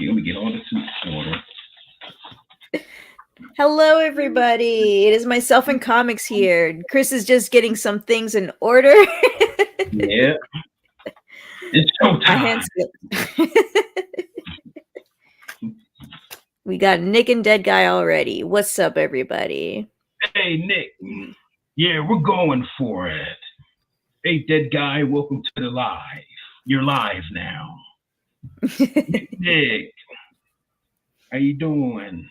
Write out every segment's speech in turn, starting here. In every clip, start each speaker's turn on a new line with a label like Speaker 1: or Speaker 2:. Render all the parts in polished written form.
Speaker 1: Okay, let me get all this in order.
Speaker 2: Hello, everybody. It is myself and comics here. Chris is just getting some things in order.
Speaker 1: Yeah, it's
Speaker 2: My hands
Speaker 1: showtime.
Speaker 2: slipped. We got Nick and Dead Guy already. What's up, everybody?
Speaker 1: Hey, Nick. Yeah, we're going for it. Hey, dead guy, welcome to the live. You're live now. Nick, how you doing?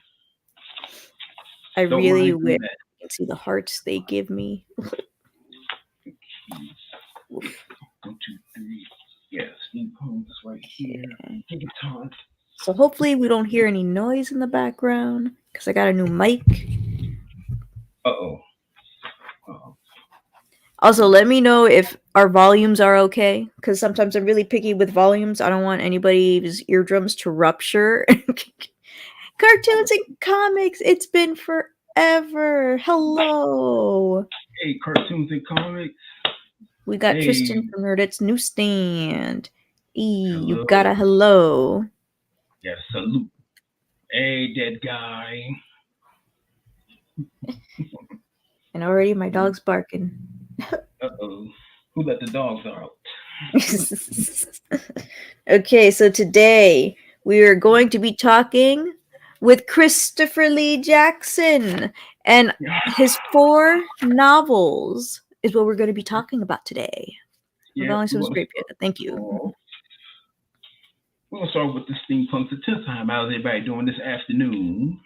Speaker 2: I
Speaker 1: Don't
Speaker 2: really
Speaker 1: mind the
Speaker 2: wish
Speaker 1: mess.
Speaker 2: I can see the hearts they give me.
Speaker 1: One, two, three. Yeah, steampunk's right here.
Speaker 2: Okay.
Speaker 1: Take your time.
Speaker 2: So hopefully we don't hear any noise in the background because I got a new mic.
Speaker 1: Uh-oh. Uh-oh.
Speaker 2: Also, let me know if our volumes are okay because sometimes I'm really picky with volumes. I don't want anybody's eardrums to rupture. Cartoons and comics, it's been forever. Hello.
Speaker 1: Hey, cartoons and comics.
Speaker 2: We got
Speaker 1: Hey,
Speaker 2: Tristan from Nerdet's newsstand. You got
Speaker 1: hello.
Speaker 2: a hello.
Speaker 1: Yeah, salute. Hey, dead guy.
Speaker 2: And already my dog's barking.
Speaker 1: Uh-oh. Who let the dogs out?
Speaker 2: Okay, so today we are going to be talking with Christopher Lee Jackson, and
Speaker 1: Yeah,
Speaker 2: his 4 novels is what we're going to be talking about today. We're
Speaker 1: yeah,
Speaker 2: going
Speaker 1: we're
Speaker 2: so
Speaker 1: gonna
Speaker 2: great.
Speaker 1: start.
Speaker 2: Thank you.
Speaker 1: Oh, we're gonna start with the steampunk to time. How's everybody doing this afternoon?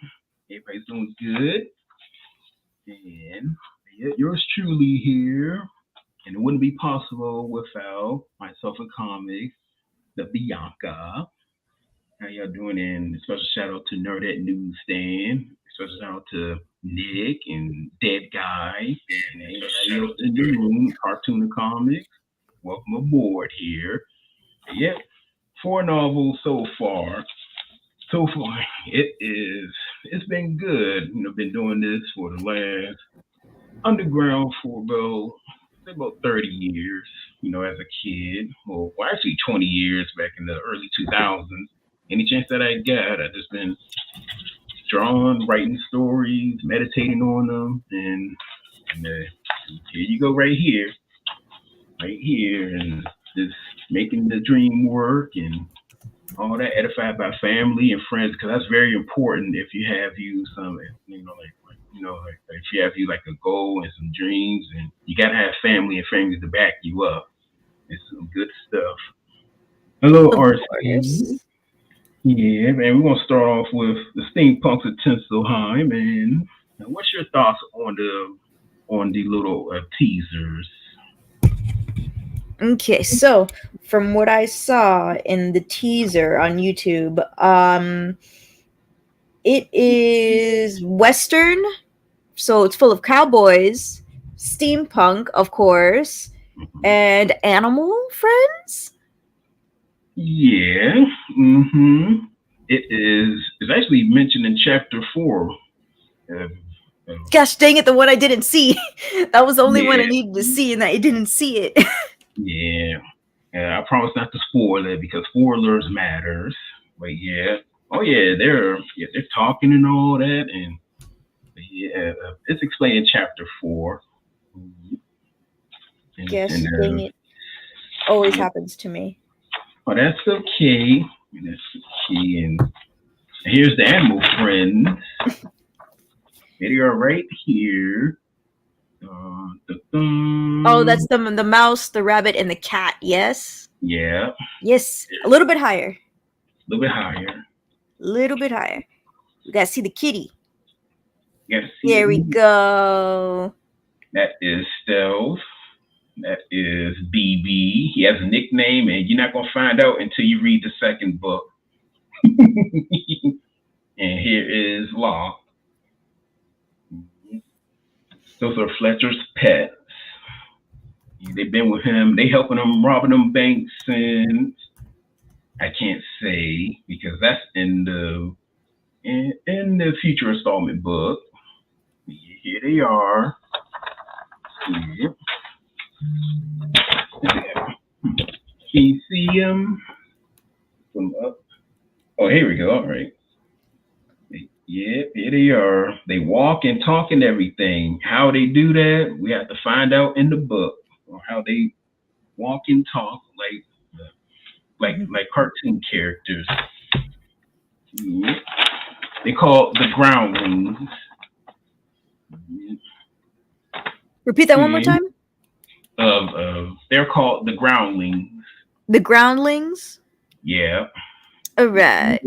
Speaker 1: Everybody's doing good. And yeah, yours truly here. And it wouldn't be possible without myself and comics, the Bianca. How y'all doing? And special shout out to Nerdette Newsstand. Special shout out to Nick and Dead Guy and anybody else in the room, Cartoon and Comics. Welcome aboard here. Yep, 4 novels so far. So far, it's been good. Been doing this for the last underground for about 30 years. As a kid, well, actually 20 years back in the early 2000s. Any chance that I got, I just been drawing, writing stories, meditating on them, and here you go, right here, and just making the dream work and all that, edified by family and friends, because that's very important. If you have you some, like if you have you like a goal and some dreams, and you gotta have family and friends to back you up. It's some good stuff. Hello,
Speaker 2: Of
Speaker 1: RC.
Speaker 2: course.
Speaker 1: Yeah, man, we're gonna start off with the steampunks at Tinselheim, and what's your thoughts on the little teasers?
Speaker 2: Okay, so from what I saw in the teaser on YouTube, it is Western, so it's full of cowboys, steampunk, of course, and animal friends.
Speaker 1: Yeah, mm-hmm. It is. It's actually mentioned in chapter 4. Uh, uh,
Speaker 2: Gosh dang it, the one I didn't see. That was the only one I
Speaker 1: yeah,
Speaker 2: needed to see, and I didn't see it.
Speaker 1: yeah. I promise not to spoil it because spoilers matters. But yeah, oh yeah they're talking and all that, and yeah, it's explained in chapter 4.
Speaker 2: Gosh
Speaker 1: And
Speaker 2: dang it. Always
Speaker 1: yeah,
Speaker 2: happens to me.
Speaker 1: oh, that's okay. That's okay. And here's the animal friends. They are right here.
Speaker 2: Oh,
Speaker 1: Dun-dun.
Speaker 2: that's the mouse, the rabbit, and the cat. Yes,
Speaker 1: Yeah,
Speaker 2: yes. A little bit higher.
Speaker 1: a little bit higher.
Speaker 2: Little bit higher. We gotta see the kitty.
Speaker 1: You gotta see
Speaker 2: There we
Speaker 1: them.
Speaker 2: go.
Speaker 1: That is Stealth. That is BB. He has a nickname, and you're not gonna find out until you read the second book. And here is Law. Those are Fletcher's pets. They've been with him. They helping him robbing them banks, and I can't say because that's in the future installment book. Here they are. Yeah. Can you see them? Put them up. Oh, here we go. All right. Yeah, here they are. They walk and talk and everything. How they do that, we have to find out in the book. Or how they walk and talk like cartoon characters. Yeah. They call the groundlings.
Speaker 2: Repeat that one more time.
Speaker 1: They're called the groundlings.
Speaker 2: The groundlings.
Speaker 1: Yeah.
Speaker 2: All right.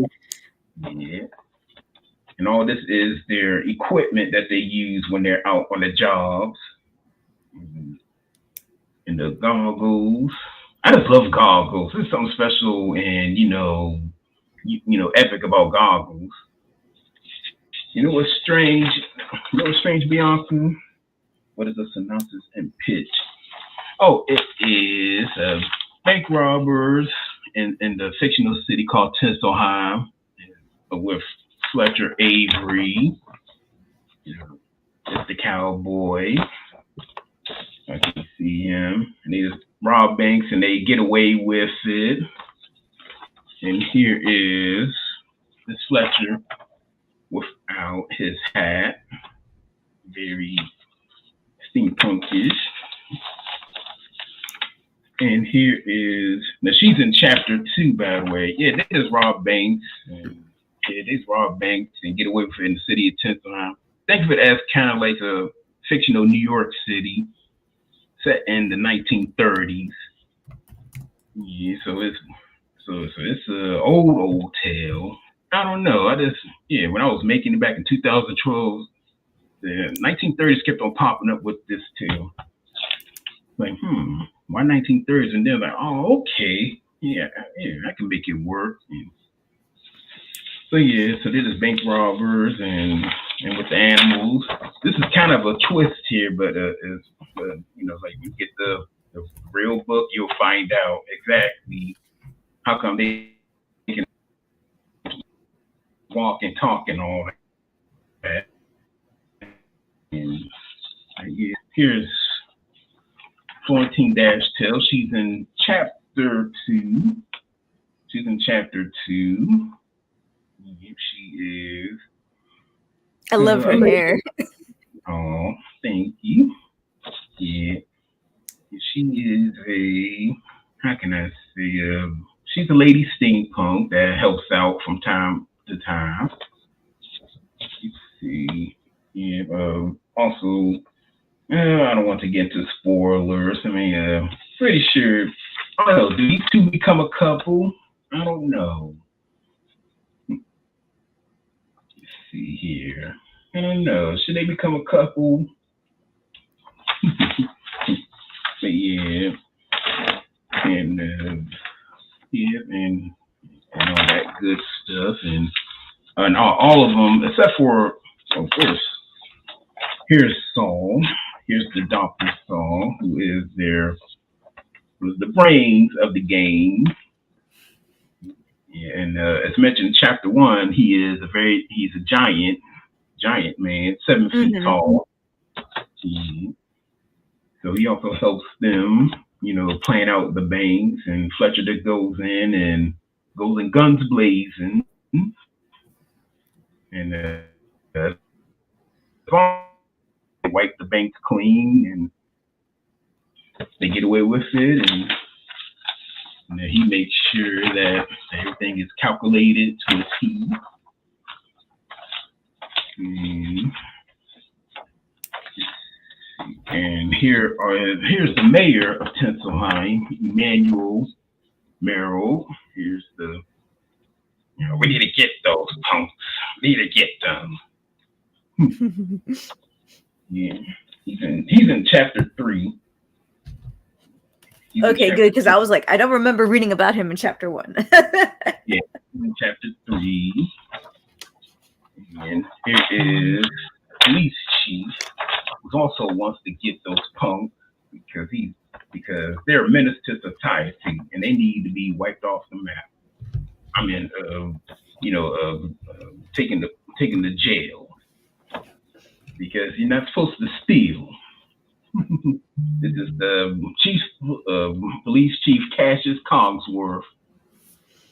Speaker 1: Yeah. And all this is their equipment that they use when they're out on the jobs. And the goggles. I just love goggles. There's something special and epic about goggles. You know what's strange? You know what's strange, Bianca? What is the synopsis and pitch? Oh, it is bank robbers in the fictional city called Tinselheim with Fletcher Avery. It's the cowboy. I can see him. And they just rob banks and they get away with it. And here is this Fletcher without his hat. Very steampunkish. And here is, now she's in chapter 2, by the way. Yeah, they just rob banks. They just rob banks and get away with it in the city of Tinselheim. Think of it as kind of like a fictional New York City set in the 1930s. Yeah, so it's a old tale. I don't know. When I was making it back in 2012, the 1930s kept on popping up with this tale. Like, why 1930s? And they're like, oh, okay, yeah, I can make it work. And so they're just bank robbers and with the animals. This is kind of a twist here, but like you get the real book, you'll find out exactly how come they can walk and talk and all that. And here's Florentine Dashtail. She's in chapter 2. She's in chapter 2. She is.
Speaker 2: I love her hair.
Speaker 1: Oh, thank you. Yeah. She is how can I say, she's a lady steampunk that helps out from time to time. Let's see. Yeah, also, I don't want to get into spoilers. I mean, pretty sure, I don't know, do these two become a couple? I don't know. Let's see here. I don't know. Should they become a couple? But yeah. And and all that good stuff. And all of them, except for, of course, here's Saul. Here's the Dr. Saul, who is the brains of the game. Yeah, and as mentioned in chapter 1, he's a giant man, 7 feet tall. So he also helps them, plan out the banks, and Fletcher that goes in guns blazing, and wipe the banks clean, and they get away with it, and he makes sure that everything is calculated to a T. And here's the mayor of Tinselheim, Emmanuel Merrill. Here's we need to get those punks. We need to get them. Yeah, he's in chapter 3.
Speaker 2: Okay, good, because I was like, I don't remember reading about him in chapter 1.
Speaker 1: Yeah, he's in chapter 3. And here is police chief, who also wants to get those punks because they're a menace to society and they need to be wiped off the map. I mean, taken to jail because you're not supposed to steal. This is the police chief Cassius Cogsworth.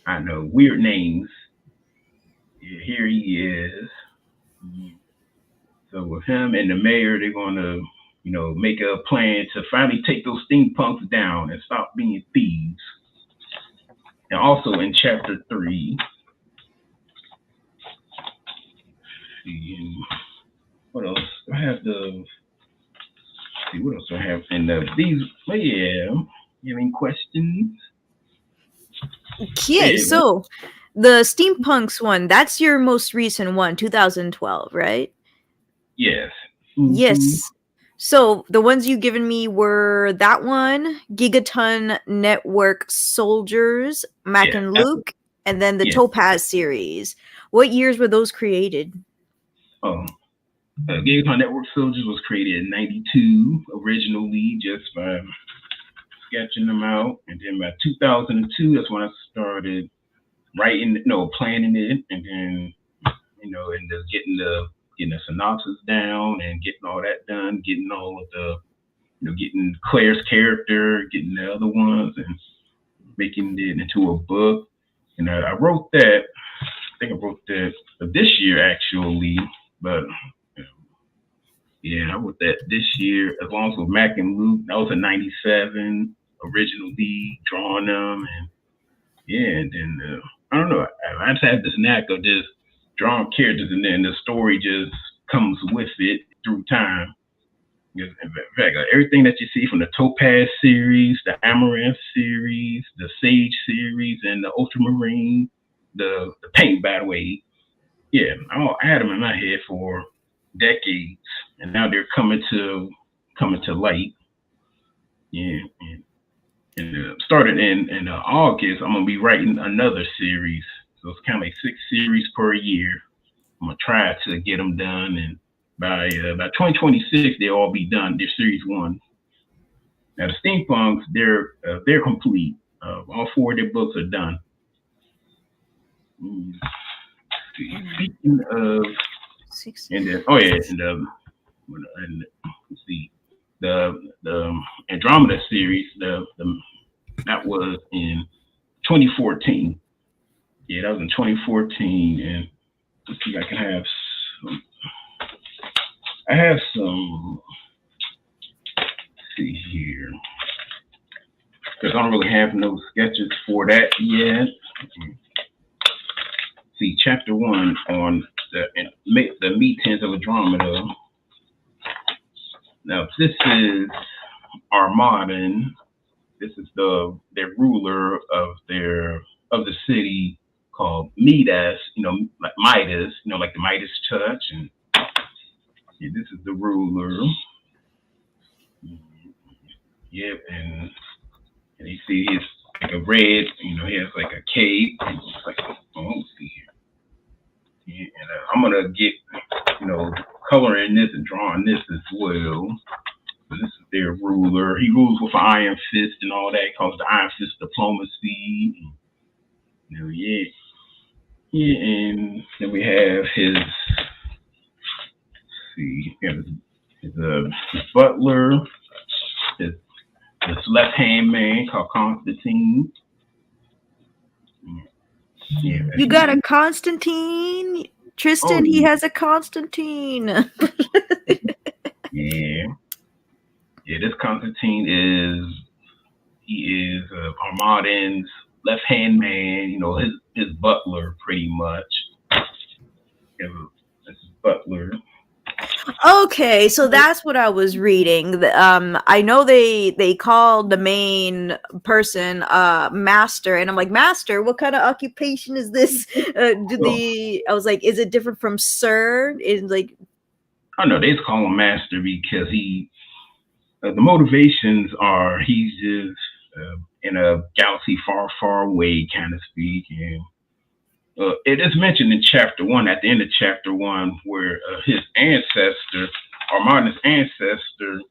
Speaker 1: I know, weird names. Yeah, here he is. So with him and the mayor, they're gonna, make a plan to finally take those steampunks down and stop being thieves. And also in chapter 3, see, what else? I have the see what else I have in these. Oh yeah, you have any questions?
Speaker 2: Yeah,
Speaker 1: Yeah,
Speaker 2: so the Steampunks one, that's your most recent one, 2012, right?
Speaker 1: yes. Hmm.
Speaker 2: Yes. So the ones you given me were that one, Gigaton Network Soldiers, Mac
Speaker 1: Yeah,
Speaker 2: and Luke, and then the
Speaker 1: yeah.
Speaker 2: Topaz series. What years were those created?
Speaker 1: Oh, Gigaton Network Soldiers was created in '92 originally, just by sketching them out, and then by 2002, that's when I started writing, no, planning it, and then and just getting the synopsis down and getting all that done, getting all of the getting Claire's character, getting the other ones, and making it into a book. And I wrote that. I think I wrote that this year actually, but yeah, I wrote that this year as long as with Mac and Luke. That was a '97 originally drawing them, and yeah, and then I don't know. I just have this knack of just drawing characters, and then the story just comes with it through time. In fact, everything that you see from the Topaz series, the Amaranth series, the Sage series, and the Ultramarine, the paint, by the way, yeah, I had them in my head for decades, and now they're coming to light. Yeah, and started in August. I'm gonna be writing another series, so it's kind of like 6 series per year. I'm gonna try to get them done, and by 2026 they'll all be done. They're series one. Now the steampunks, they're complete. All 4 of their books are done. Speaking of, and then and let's see, the Andromeda series, that was in 2014. Yeah, that was in 2014, and let's see, I can have some. I have some. Let's see here, because I don't really have no sketches for that yet. See, chapter 1 on the meetings of Andromeda. Now, this is Armadan. This is their ruler of the city called Midas. Like Midas. Like the Midas touch, and yeah, this is the ruler. Yep, and you see he's like a red. He has like a cape. And it's like, let's see here. Yeah, and I'm gonna get coloring this and drawing this as well. So this is their ruler. He rules with an iron fist and all that. He calls it the iron fist diplomacy. Yeah. Yeah, and then we have his. See, his butler, his left hand man called Constantine.
Speaker 2: Yeah, you got a Constantine, Tristan. He has a Constantine.
Speaker 1: Yeah. This Constantine is Armadan's left hand man. His butler, pretty much. His butler.
Speaker 2: Okay, so that's what I was reading. I know they call the main person master, and I'm like, master, what kind of occupation is this? I was like, is it different from sir? Is like,
Speaker 1: oh no, they just call him master because the motivations are he's just in a galaxy far, far away, kind of speak, and it is mentioned in chapter 1, at the end of chapter 1, where his ancestor, Armada's ancestor,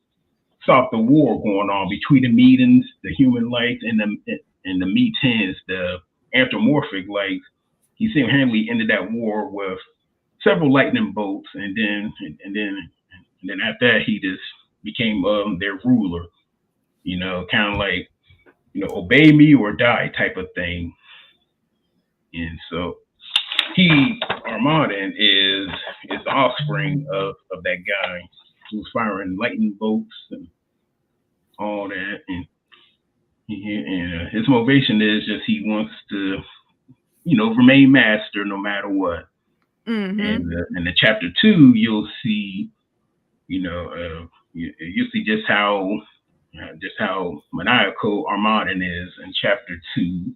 Speaker 1: stopped the war going on between the Medans, the human lights, and the Metans, the anthropomorphic lights. He single-handedly ended that war with several lightning bolts, and then after that he just became their ruler. Kind of like obey me or die type of thing. And so, Armaden is the offspring of that guy who's firing lightning bolts and all that, and his motivation is just he wants to, remain master no matter what.
Speaker 2: Mm-hmm.
Speaker 1: And in the chapter 2, you'll see, you'll see just how maniacal Armaden is in chapter 2.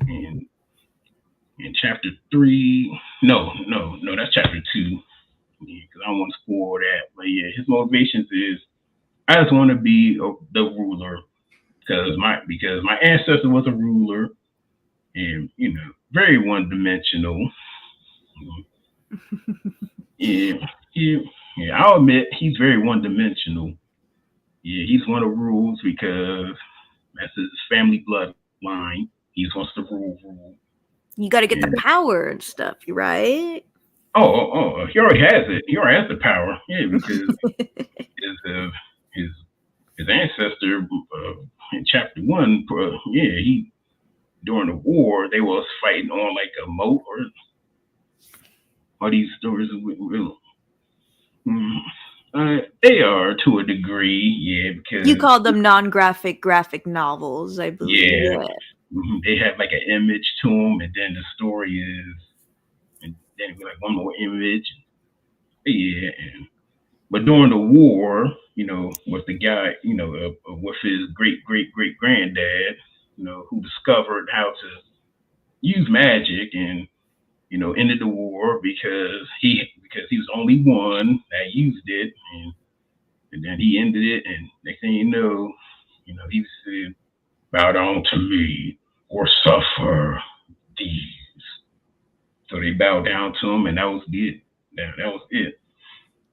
Speaker 1: And in chapter 3, no, that's chapter 2. Because I don't want to spoil that. But yeah, his motivations is I just want to be the ruler because my ancestor was a ruler, and very one dimensional. Yeah, I'll admit he's very one dimensional. Yeah, he's one of the rules because that's his family bloodline. He wants to rule.
Speaker 2: You got to get the power and stuff, right?
Speaker 1: Oh, he already has it. He already has the power. Yeah, because his ancestor in chapter 1, he during the war they was fighting on like a moat or all these stories. They are to a degree, yeah, because
Speaker 2: you call them non-graphic graphic novels, I believe.
Speaker 1: Yeah. They have like an image to them, and then the story is, and then it'd be like one more image. Yeah, but during the war, with the guy, with his great granddad, who discovered how to use magic and ended the war because he was the only one that used it, and then he ended it, and next thing you know, he said, "Bow down to me or suffer these." So they bowed down to him, and that was it. That was it.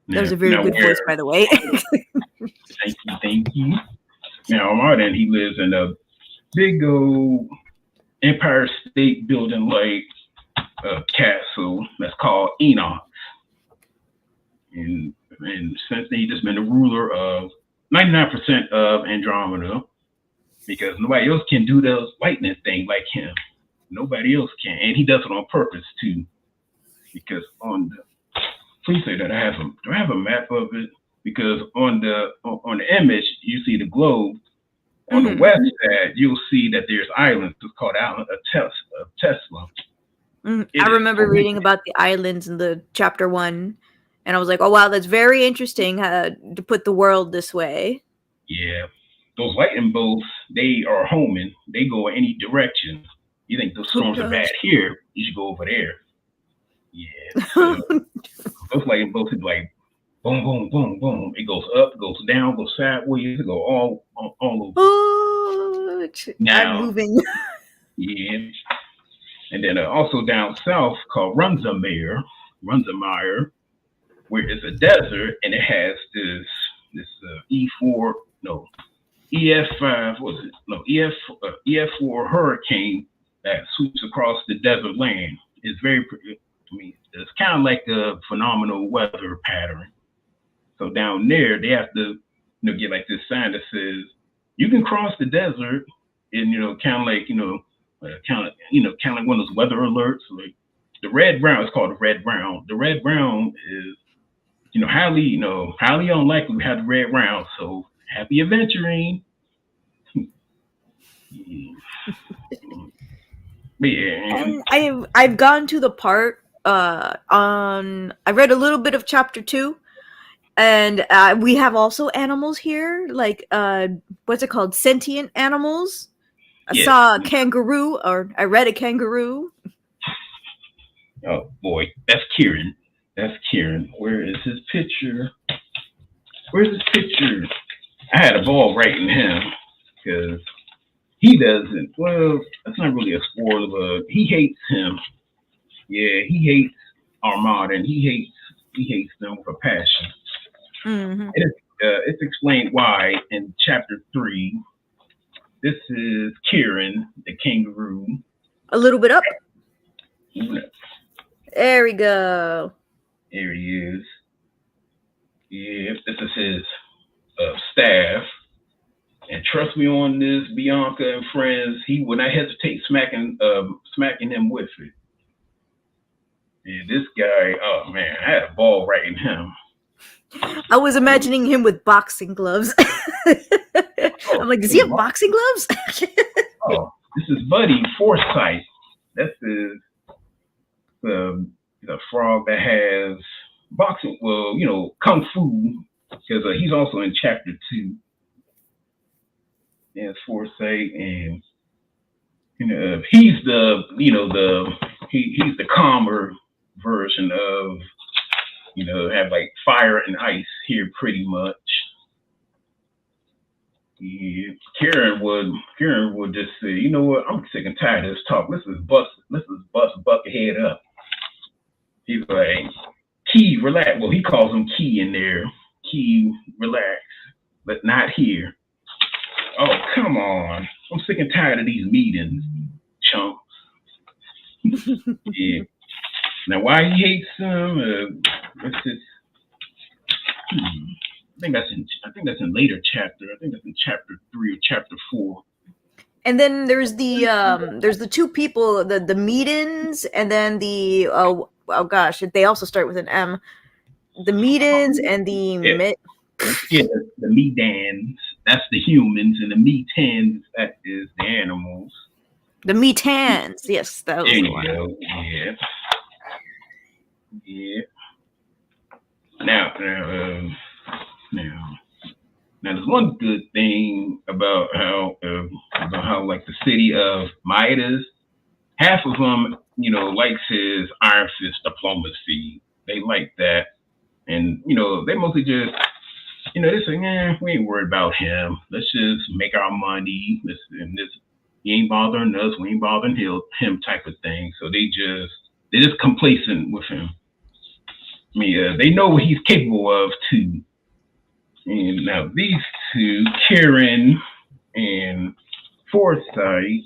Speaker 2: That was a very good voice, by the way.
Speaker 1: Thank you. Now, Armaden, he lives in a big old Empire State Building like castle that's called Enoch. And since then, he's just been the ruler of 99% of Andromeda because nobody else can do those lightning thing like him. Nobody else can. And he does it on purpose, too. Because please say that do I have a map of it? Because on the image, you see the globe. On the west side, you'll see that there's islands. It's called Island of Tesla.
Speaker 2: I remember reading about the islands in the chapter 1, and I was like, "Oh wow, that's very interesting to put the world this way."
Speaker 1: Yeah, those lightning bolts, they are homing. They go in any direction. You think those storms are bad here? You should go over there. Yeah, so those lightning bolts is like boom, boom, boom, boom. It goes up, goes down, goes sideways. It go all over.
Speaker 2: Oh,
Speaker 1: now,
Speaker 2: I'm moving.
Speaker 1: Yeah. And then also down south called Runzemeyer, where it's a desert and it has this EF5, EF4 hurricane that sweeps across the desert land. It's it's kind of like a phenomenal weather pattern. So down there, they have to, get like this sign that says you can cross the desert, and kind of like one of those weather alerts. Like the red brown is called the red brown. The red brown is highly unlikely we have the red brown. So happy adventuring.
Speaker 2: Yeah. And I've gone to the part I read a little bit of chapter 2, and we have also animals here, like what's it called, sentient animals. I saw a kangaroo, or I read a kangaroo.
Speaker 1: Oh boy, that's Kieran. Where is his picture? Where's his picture? I had a ball writing him because he doesn't. Well, that's not really a spoiler, but he hates him. Yeah, he hates Armada, and he hates them with a passion.
Speaker 2: Mm-hmm.
Speaker 1: It's explained why in chapter 3. This is Kieran, the kangaroo.
Speaker 2: A little bit up. There we go.
Speaker 1: There he is. Yeah, this is his staff. And trust me on this, Bianca and friends, he would not hesitate smacking him with it. And this guy, oh man, I had a ball writing him.
Speaker 2: I was imagining him with boxing gloves. I'm like, does he have boxing gloves?
Speaker 1: Oh, this is Buddy Forsyth. That's the frog that has boxing, well, kung fu, because he's also in chapter 2. Yes, Forsyth, and he's he's the calmer version of have like fire and ice here pretty much. Yeah. Karen would just say, you know what, I'm sick and tired of this talk. Let's just bust Buckethead up. He's like, Key, relax. Well, he calls him Key in there. Key, relax, but not here. Oh, come on. I'm sick and tired of these meetings, chumps. Yeah. Now, why he hates him? What's this? I think that's in later chapter. I think that's in chapter 3 or chapter 4.
Speaker 2: And then there's the two people, the Meadens, and then the oh gosh, they also start with an M. The Meadens and the
Speaker 1: the Meadans. That's the humans, and the Meatans, that is the animals.
Speaker 2: The Meatans, yes, that was the one.
Speaker 1: Yeah. Yeah. Now, there's one good thing about how like the city of Midas, half of them, likes his Iron Fist diplomacy. They like that, and they mostly just, they say, we ain't worried about him. Let's just make our money. He ain't bothering us. We ain't bothering him, type of thing. So they're just complacent with him. I mean, they know what he's capable of too. And now these two, Karen and Forsyth,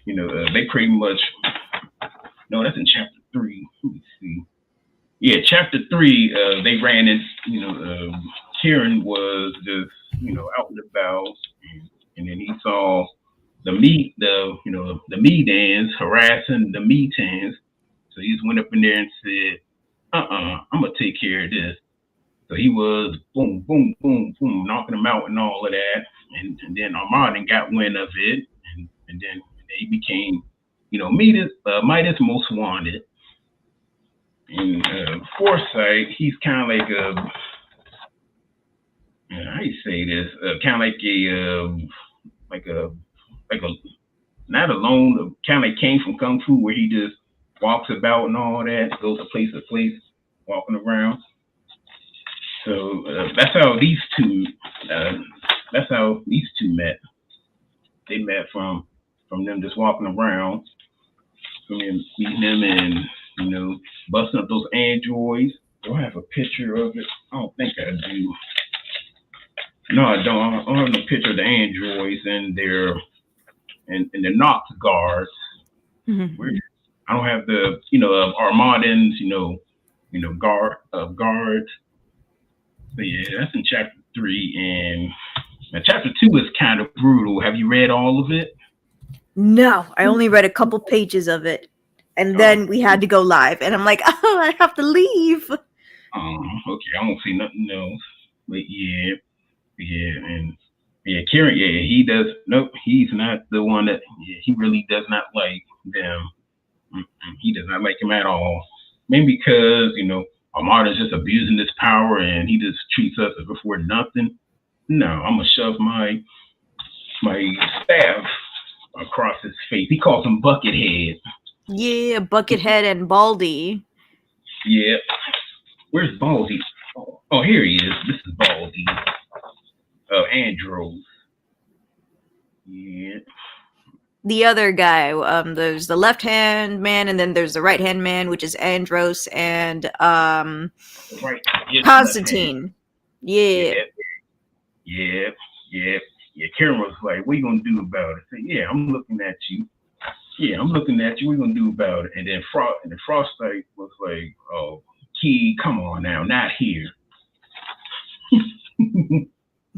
Speaker 1: they pretty much. No, that's in chapter 3. Let me see. Yeah, chapter 3. They ran in. Karen was just out and about, and then he saw the Meadans harassing the Meatans. So he just went up in there and said, I'm gonna take care of this. So he was boom, boom, boom, boom, knocking them out and all of that. And then Armand got wind of it, and then he became, Midas Most Wanted. And Forsyth, he's kind of like how you say this? Kind of like a not alone, kind of like came from Kung Fu, where he just walks about and all that, goes from place to place, walking around. So that's how these two met. They met from them just walking around, from them meeting them and busting up those androids. Do I have a picture of it? I don't think I do. No, I don't. I don't have no picture of the androids and their Nox guards.
Speaker 2: Mm-hmm.
Speaker 1: I don't have the Armadans, guards. But yeah, that's in chapter 3, and chapter 2 is kind of brutal. Have you read all of it?
Speaker 2: No, I only read a couple pages of it, and then we had to go live, and I'm like, oh, I have to leave.
Speaker 1: Okay, I won't see nothing else. But yeah, and Kieran, he does. Nope, he's not the one that. Yeah, he really does not like them. He does not like him at all. Maybe because Armada's just abusing this power, and he just treats us as if we're nothing. No, I'm gonna shove my staff across his face. He calls him Buckethead.
Speaker 2: Yeah, Buckethead and Baldy.
Speaker 1: Yeah. Where's Baldy? Oh, here he is. This is Baldy. Andros. Yeah.
Speaker 2: The other guy, there's the left-hand man, and then there's the right-hand man, which is Andros and Constantine. Yeah.
Speaker 1: Karen was like, what are you going to do about it? I said, yeah, I'm looking at you. Yeah, I'm looking at you. What are you going to do about it? And then Frostite was like, oh, Key, come on now, not here.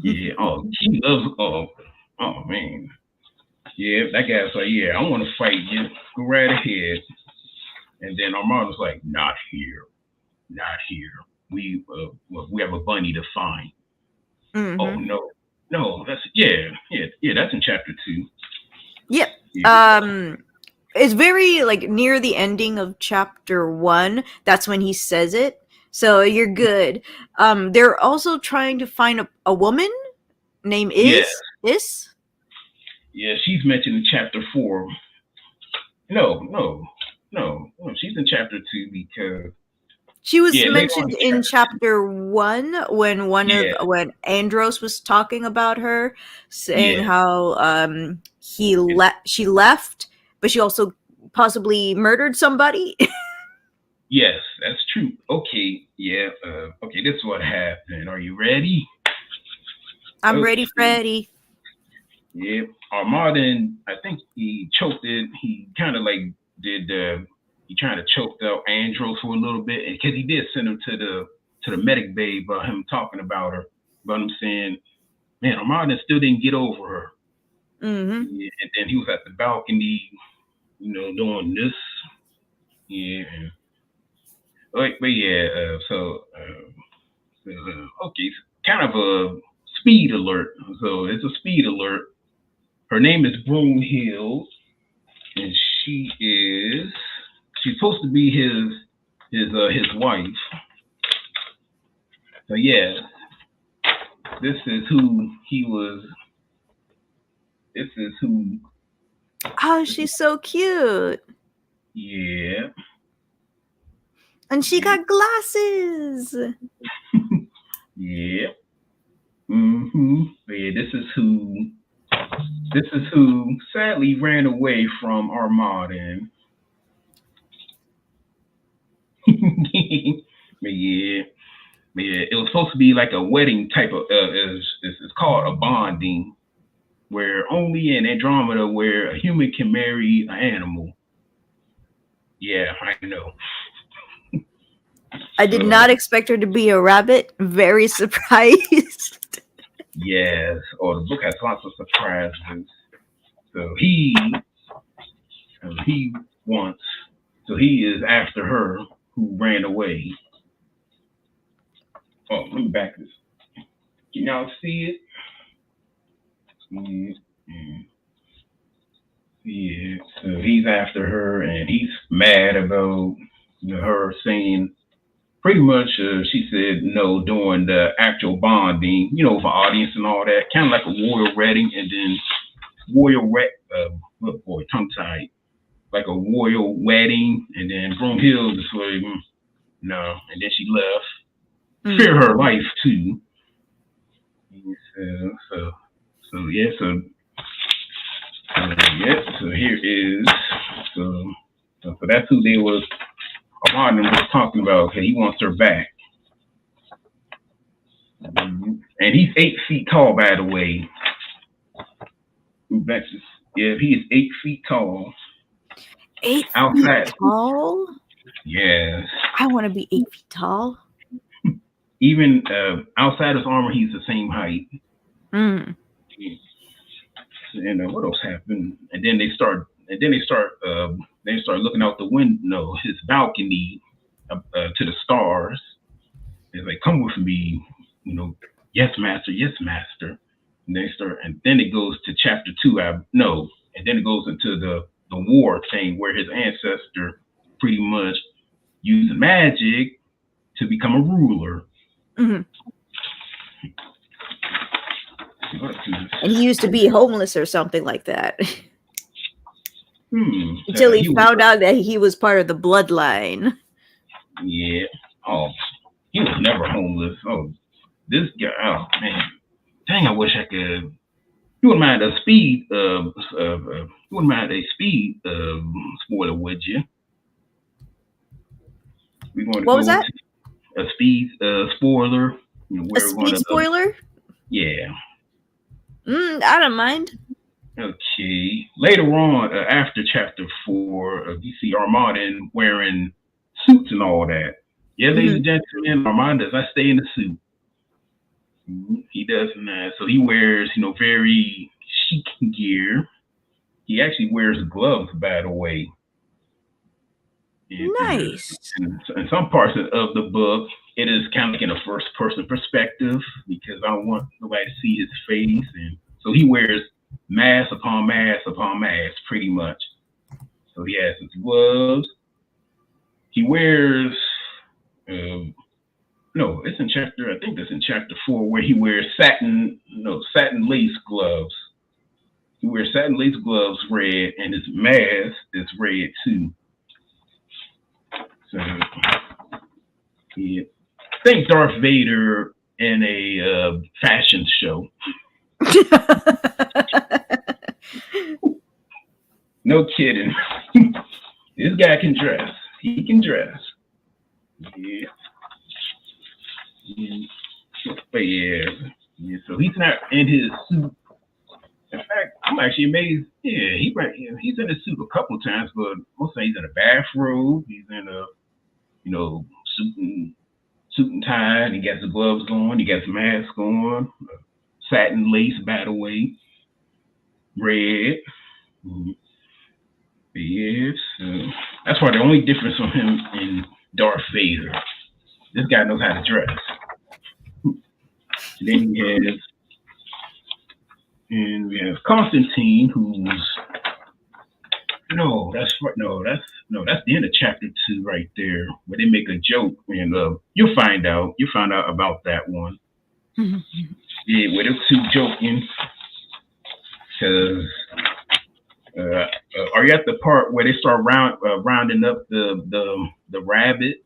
Speaker 1: Yeah, Key loves, oh, man. Yeah, that guy's like, yeah, I want to fight you. Go right ahead. And then Armand was like, not here, not here. We have a bunny to find. Oh
Speaker 2: Mm-hmm.
Speaker 1: no, no, that's yeah. That's in chapter two.
Speaker 2: Yep.
Speaker 1: Yeah,
Speaker 2: It's very like near the ending of chapter 1. That's when he says it. So you're good. They're also trying to find a woman named
Speaker 1: yeah,
Speaker 2: Is.
Speaker 1: yeah. She's mentioned in chapter four. No. She's in chapter two because
Speaker 2: She was
Speaker 1: yeah, later on
Speaker 2: mentioned
Speaker 1: in
Speaker 2: in
Speaker 1: chapter two.
Speaker 2: chapter 1 when
Speaker 1: Yeah,
Speaker 2: when Andros was talking about her, saying
Speaker 1: yeah.
Speaker 2: how
Speaker 1: And
Speaker 2: she left, but she also possibly murdered somebody.
Speaker 1: yes, that's true. Okay, yeah. Okay, this is what happened. Are you ready?
Speaker 2: I'm ready,
Speaker 1: Okay.
Speaker 2: Freddy.
Speaker 1: Yeah. Armand, I think he choked it. He kind of like did. He tried to choke out Andros for a little bit because he did send him to the medic bay about him talking about her. But I'm saying, man, Armand still didn't get over her.
Speaker 2: Mm-hmm.
Speaker 1: Yeah, and then he was at the balcony, doing this. Yeah. But yeah. Okay, kind of a speed alert. So it's a speed alert. Her name is Broomhill, and she's supposed to be his wife. So yeah, this is who he was. This is who.
Speaker 2: Oh, she's so cute.
Speaker 1: Yeah,
Speaker 2: And she got glasses.
Speaker 1: yeah. But yeah, this is who. This is who sadly ran away from Armand. But yeah, yeah, it was supposed to be like a wedding type of. It's called a bonding, where only in Andromeda where a human can marry an animal. Yeah, I know.
Speaker 2: I did
Speaker 1: So
Speaker 2: not expect her to be a rabbit. Very surprised.
Speaker 1: yes, or the book has lots of surprises. So he wants. So he is after her who ran away. Oh, let me back this. Can y'all see it? Yeah. Yeah. So he's after her, and he's mad about her saying pretty much. She said no during the actual bonding, for audience and all that, kind of like a royal wedding, and then royal wed. Oh boy, tongue tied. Like a royal wedding, and then Broomhill just like no, and then she left. Fear
Speaker 2: Mm.
Speaker 1: her life too. So yeah, yeah, so here is so so that's who they was Armand was talking about. Okay, he wants her back. And he's 8 feet tall, by the way. That's just, yeah, he is 8 feet tall.
Speaker 2: 8 feet
Speaker 1: Outside,
Speaker 2: tall?
Speaker 1: yes.
Speaker 2: I want to be 8 feet tall.
Speaker 1: Even outside his armor, he's the same height.
Speaker 2: Mm.
Speaker 1: And what else happened? And then they start. And then they start looking out the window, his balcony, to the stars. It's like, come with me, yes, master, yes, master. And they start, and then it goes to chapter two. No, and then it goes into the war thing where his ancestor pretty much used magic to become a ruler.
Speaker 2: Mm-hmm. And he used to be homeless or something like that. Until he found out that he was part of the bloodline.
Speaker 1: Yeah. Oh, he was never homeless. Oh, this guy. Oh man. Dang, I wish I could. You wouldn't mind a speed. You wouldn't mind a speed spoiler, would you? We're going to
Speaker 2: What
Speaker 1: go
Speaker 2: was that?
Speaker 1: to a speed spoiler.
Speaker 2: A speed spoiler?
Speaker 1: Yeah.
Speaker 2: I don't mind.
Speaker 1: Okay. Later on, after chapter 4, you see Armand wearing suits and all that. Yeah, ladies and gentlemen, Armand does not stay in the suit. He does not. So he wears, very chic gear. He actually wears gloves, by the way.
Speaker 2: Nice.
Speaker 1: In some parts of the book, it is kind of like in a first person perspective because I don't want nobody to see his face, and so he wears mask upon mask upon mask, pretty much. So he has his gloves. He wears, no, it's in chapter. I think that's in chapter 4 where he wears satin lace gloves. He wears satin lace gloves, red, and his mask is red too. So, yeah. Think Darth Vader in a fashion show. No kidding. This guy can dress. He can dress. Yeah. But yeah. So he's not in his suit. In fact, I'm actually amazed. Yeah, he's in his suit a couple of times, but most of the time he's in a bathrobe. He's in a suit and tie, and he got the gloves on, he got the mask on, satin lace, by the way, red. Yes, that's why the only difference on him and Darth Vader, this guy knows how to dress. Then we have Constantine, who's that's the end of chapter 2 right there, where they make a joke, and you'll find out about that one. Yeah, where they're two joking, because are you at the part where they start rounding up the rabbits?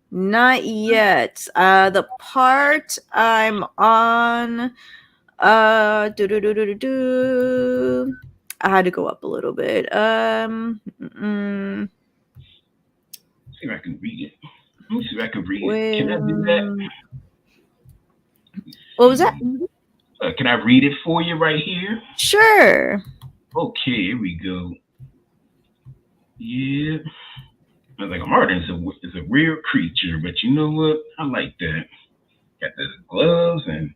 Speaker 2: Not yet. The part I'm on, I had to go up a little bit.
Speaker 1: See if I can read it. Let me see if I can read it. Can I do that?
Speaker 2: What was that?
Speaker 1: Can I read it for you right here?
Speaker 2: Sure.
Speaker 1: Okay, here we go. Yeah. I was like, Martin is a weird creature, but you know what? I like that. Got the gloves and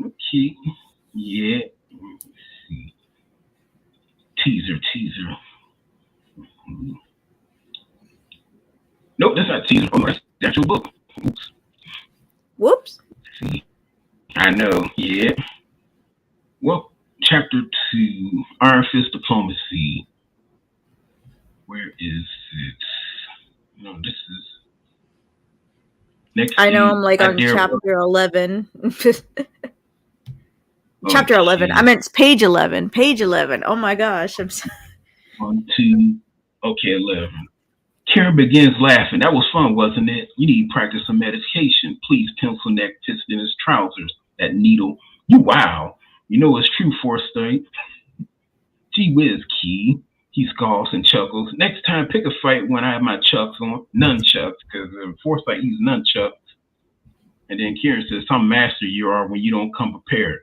Speaker 1: okay. Yeah. Let's see. Teaser. Nope, that's not teaser. Oh, that's the actual book. Oops.
Speaker 2: Whoops.
Speaker 1: See. I know, yeah. Well, chapter 2, Iron Fist Diplomacy. Where is it? No, this is next.
Speaker 2: I know I'm like on chapter 11. Chapter 11. I meant page 11. Page 11. Oh my gosh.
Speaker 1: 1, 2. Okay, 11. Karen begins laughing. That was fun, wasn't it? You need to practice some meditation. Please, pencil neck fits in his trousers. That needle. You wow. You know it's true, Forsyth. Gee whiz, Key. He scoffs and chuckles. Next time, pick a fight when I have my chucks on. Nunchucks, because Forsyth uses nunchucks. And then Karen says, some master you are when you don't come prepared.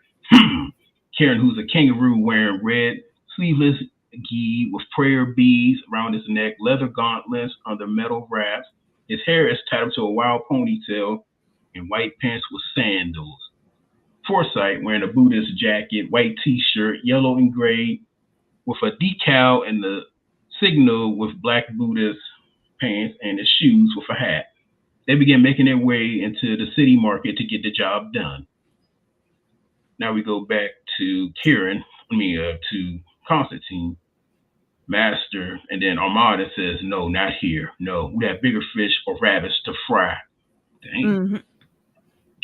Speaker 1: Karen, who's a kangaroo wearing red, sleeveless gi with prayer beads around his neck, leather gauntlets under metal wraps. His hair is tied up to a wild ponytail and white pants with sandals. Forsyth wearing a Buddhist jacket, white t-shirt, yellow and gray, with a decal and the signal with black Buddhist pants and his shoes with a hat. They began making their way into the city market to get the job done. Now we go back to to Constantine, Master, and then Armada says, no, not here. No, we have bigger fish or rabbits to fry. Dang. Mm-hmm.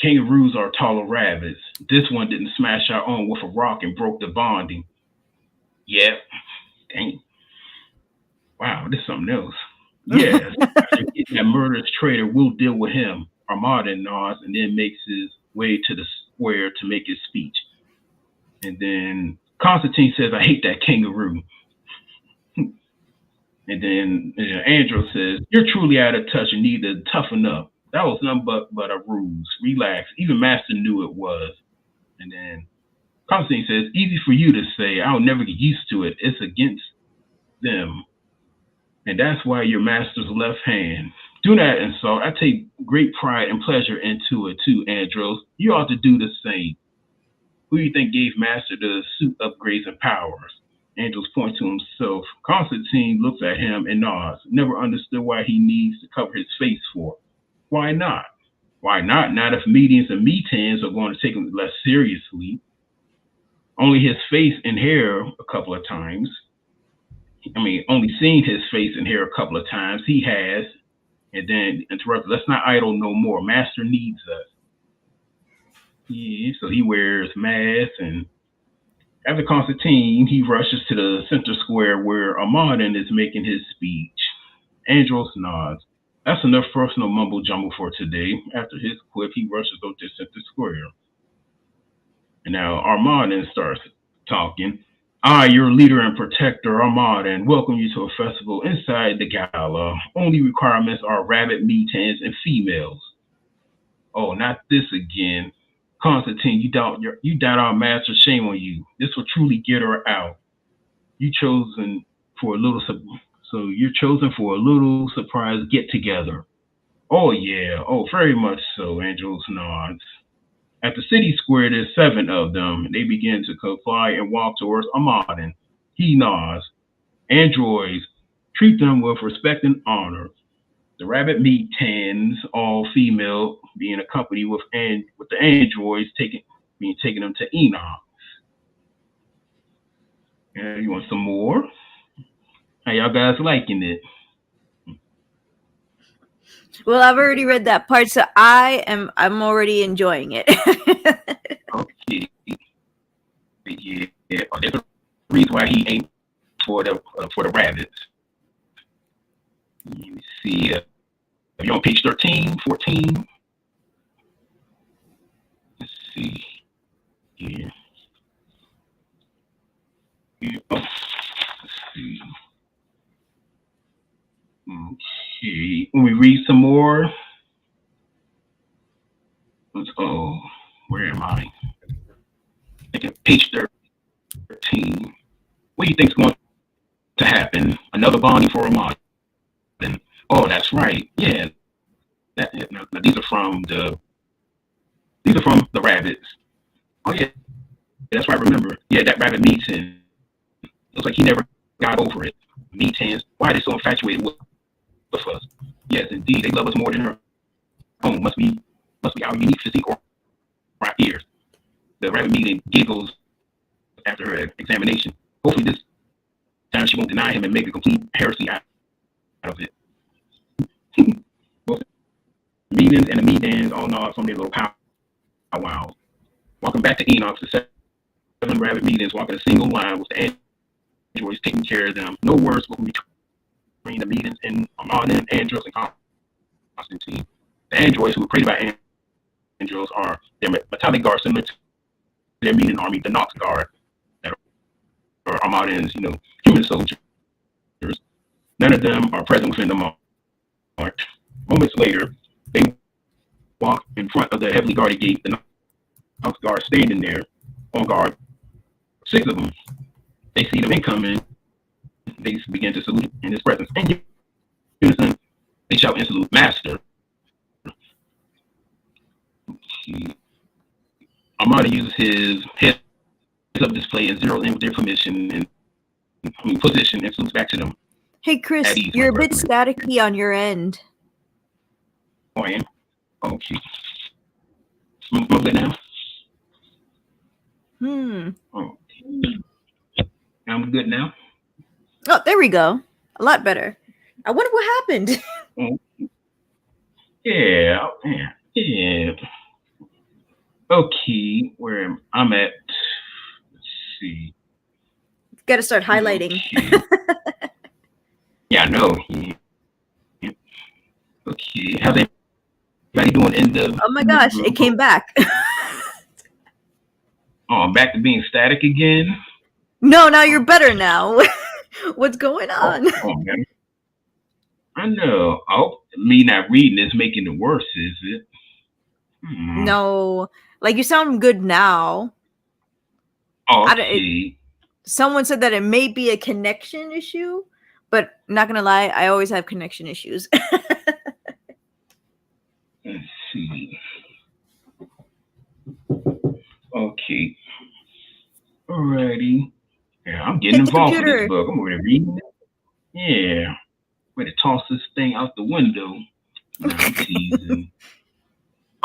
Speaker 1: Kangaroos are taller rabbits. This one didn't smash our own with a rock and broke the bonding. Yep. Dang. Wow, this is something else. Yes. After getting that murderous traitor, we'll deal with him. Armada nods and then makes his way to the square to make his speech. And then Constantine says, I hate that kangaroo. And then Andros says, you're truly out of touch and need to toughen up. That was nothing but a ruse. Relax. Even Master knew it was. And then Constantine says, easy for you to say. I'll never get used to it. It's against them. And that's why you're Master's left hand. Do not insult. I take great pride and pleasure into it too, Andros. You ought to do the same. Who do you think gave Master the suit upgrades and powers? Angelus points to himself. Constantine looks at him and nods. Never understood why he needs to cover his face for. Why not? Why not? Not if meetings and meetings are going to take him less seriously. Only his face and hair a couple of times. I mean, only seen his face and hair a couple of times. He has. And then interrupted. Let's not idle no more. Master needs us. Yeah, so he wears masks, and after Constantine, he rushes to the center square where Armadin is making his speech. Andros nods. That's enough personal mumble jumble for today. After his quip, he rushes over to center square. And now Armadin starts talking. I, your leader and protector, Armadin, welcome you to a festival inside the gala. Only requirements are rabbit meetings and females. Oh, not this again. Constantine, you doubt our master. Shame on you. This will truly get her out. You're chosen for a little surprise get together. Oh yeah, oh very much so. Angelus nods. At the city square, there's 7 of them. They begin to comply and walk towards Armadin. He nods. Androids, treat them with respect and honor. The rabbit meat tens, all female, being accompanied with the androids taking them to Enoch. You want some more? How y'all guys liking it?
Speaker 2: Well, I've already read that part, so I'm already enjoying it.
Speaker 1: Okay. Yeah. There's a reason why he aimed for the rabbits. Let me see. Are you on page 13, 14? Let's see. Yeah. Oh, let's see. Okay. When we read some more. Where am I? I think at page 13. What do you think's going to happen? Another bonding for Armadin. Oh, that's right. Yeah. Now, these are from the rabbits. Oh yeah, that's right. Remember? Yeah, that rabbit meeting. Looks like he never got over it. Meetings. Why are they so infatuated with us? Yes, indeed, they love us more than her own. Must be our unique physique or our ears. The rabbit meeting giggles after her examination. Hopefully this time she won't deny him and make a complete heresy out of it. Both meetings and the meetings all nod from their little powwows. Walking back to Enoch, the 7 rabbit meetings walk in a single line with the androids taking care of them. No words spoken between the meetings and Armadin, Andros, and Constantine. The androids who were created by Andros are their metallic guards similar to their meeting army, the Nox Guard, that are Armadin's, human soldiers. None of them are present within the march. Moments later, they walk in front of the heavily guarded gate. The Nox Guard standing there on guard. 6 of them. They see them incoming. They begin to salute in his presence. In unison, they shout and salute, Master. Armadin uses his heads-up display and zeroes in with their permission and position and salutes back to them.
Speaker 2: Hey, Chris, you're a bit staticky on your end.
Speaker 1: Oh, I am? Okay. I'm good now? Okay. I'm good now?
Speaker 2: Oh, there we go. A lot better. I wonder what happened.
Speaker 1: Yeah. Okay, where I'm at. Let's see.
Speaker 2: Got to start highlighting.
Speaker 1: Okay. Yeah, I know. Okay, how's everybody doing in the?
Speaker 2: Oh my gosh, it came back.
Speaker 1: Oh, I'm back to being static again.
Speaker 2: No, now you're better now. What's going on?
Speaker 1: Oh man. I know. Oh, me not reading is making it worse, is it?
Speaker 2: No, like you sound good now.
Speaker 1: Okay.
Speaker 2: Someone said that it may be a connection issue, but not gonna lie, I always have connection issues.
Speaker 1: Let's see. Okay. Alrighty. Yeah, I'm getting
Speaker 2: Hit the
Speaker 1: involved with this
Speaker 2: computer.
Speaker 1: book. I'm going to read it. Yeah. I'm going to toss this thing out the window. Nah, I'm teasing.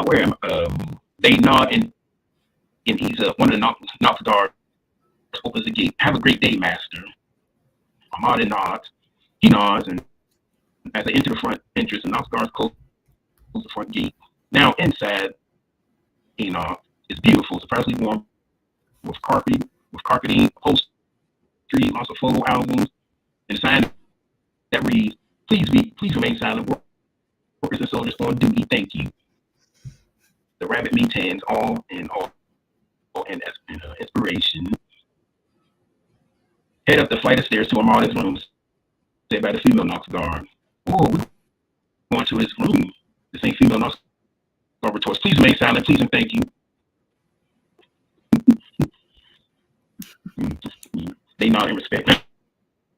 Speaker 1: Where am they nod and he's one of the Nox guards opens the gate. Have a great day, master. Armada nods. He nods, and as they enter the front entrance, the Nox guards close the front gate. Now inside, Enoch is beautiful, surprisingly warm, with carpeting, upholstery, lots of photo albums, and a sign that reads, please remain silent. Workers and soldiers on duty, thank you. The rabbit meat hands, all in inspiration. Head up the flight of stairs to Armada's room, said by the female Nox guard. Oh, we're going to his room. The same female Nox guard retorts, please remain silent, please and thank you. They nod in respect,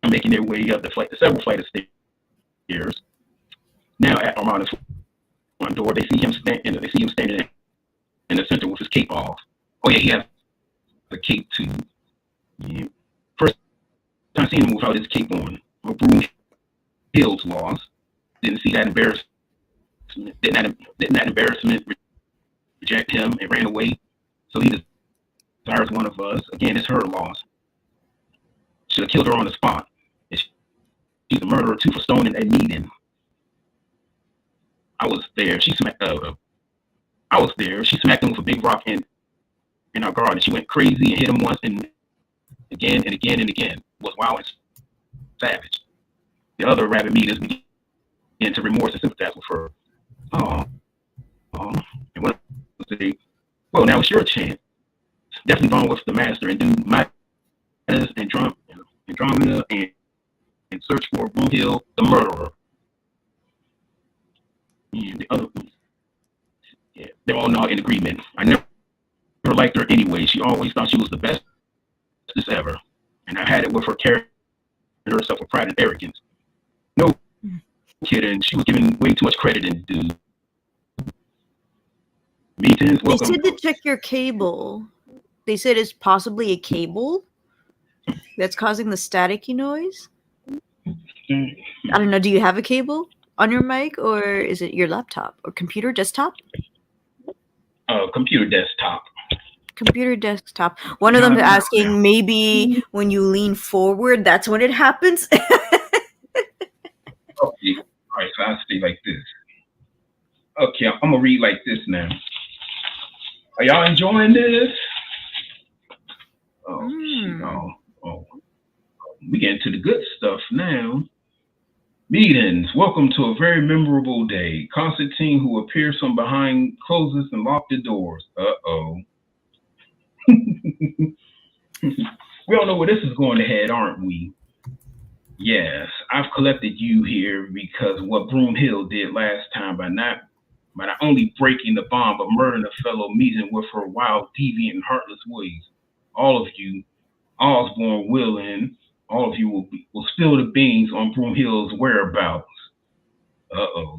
Speaker 1: making their way up the several flight of stairs. Now at Armada's front door, they see him standing in the center with his cape off. Oh yeah, he has a cape too. Yeah. First time seeing him without his cape on. Broom Hill's loss. Didn't see that embarrassment. Didn't that embarrassment reject him and ran away? So he desires one of us. Again, it's her loss. Should have killed her on the spot. She's a murderer too for stoning and Meaden. I was there. She smacked him with a big rock in our garden. She went crazy and hit him once and again and again and again. Was wild and savage. The other rabbit meaters began to remorse and sympathize with her. Oh. And one say, well, now it's your chance. Definitely gone with the master and do my Andromeda and search for Broomhill, the murderer. And the other, yeah, they're all not in agreement. I never liked her anyway. She always thought she was the best ever, and I had it with her carrying herself with pride and arrogance. No kidding, she was giving way too much credit and due. Meetings, welcome.
Speaker 2: They said to check your cable. They said it's possibly a cable that's causing the staticky noise. I don't know. Do you have a cable on your mic, or is it your laptop or computer desktop?
Speaker 1: Computer desktop.
Speaker 2: Computer desktop. One of them is asking, maybe when you lean forward, that's when it happens.
Speaker 1: Okay. All right, so I'll stay like this. Okay, I'm gonna read like this now. Are y'all enjoying this? We get into the good stuff now. Meetings. Welcome to a very memorable day. Constantine, who appears from behind, closes and locks the doors. We all know where this is going to head, aren't we? Yes, I've collected you here because what Broomhill did last time by not only breaking the bond, but murdering a fellow Meeting with her wild, deviant, and heartless ways. All of you, Osborne, Willing, all of you will spill the beans on Broomhill's whereabouts. Oh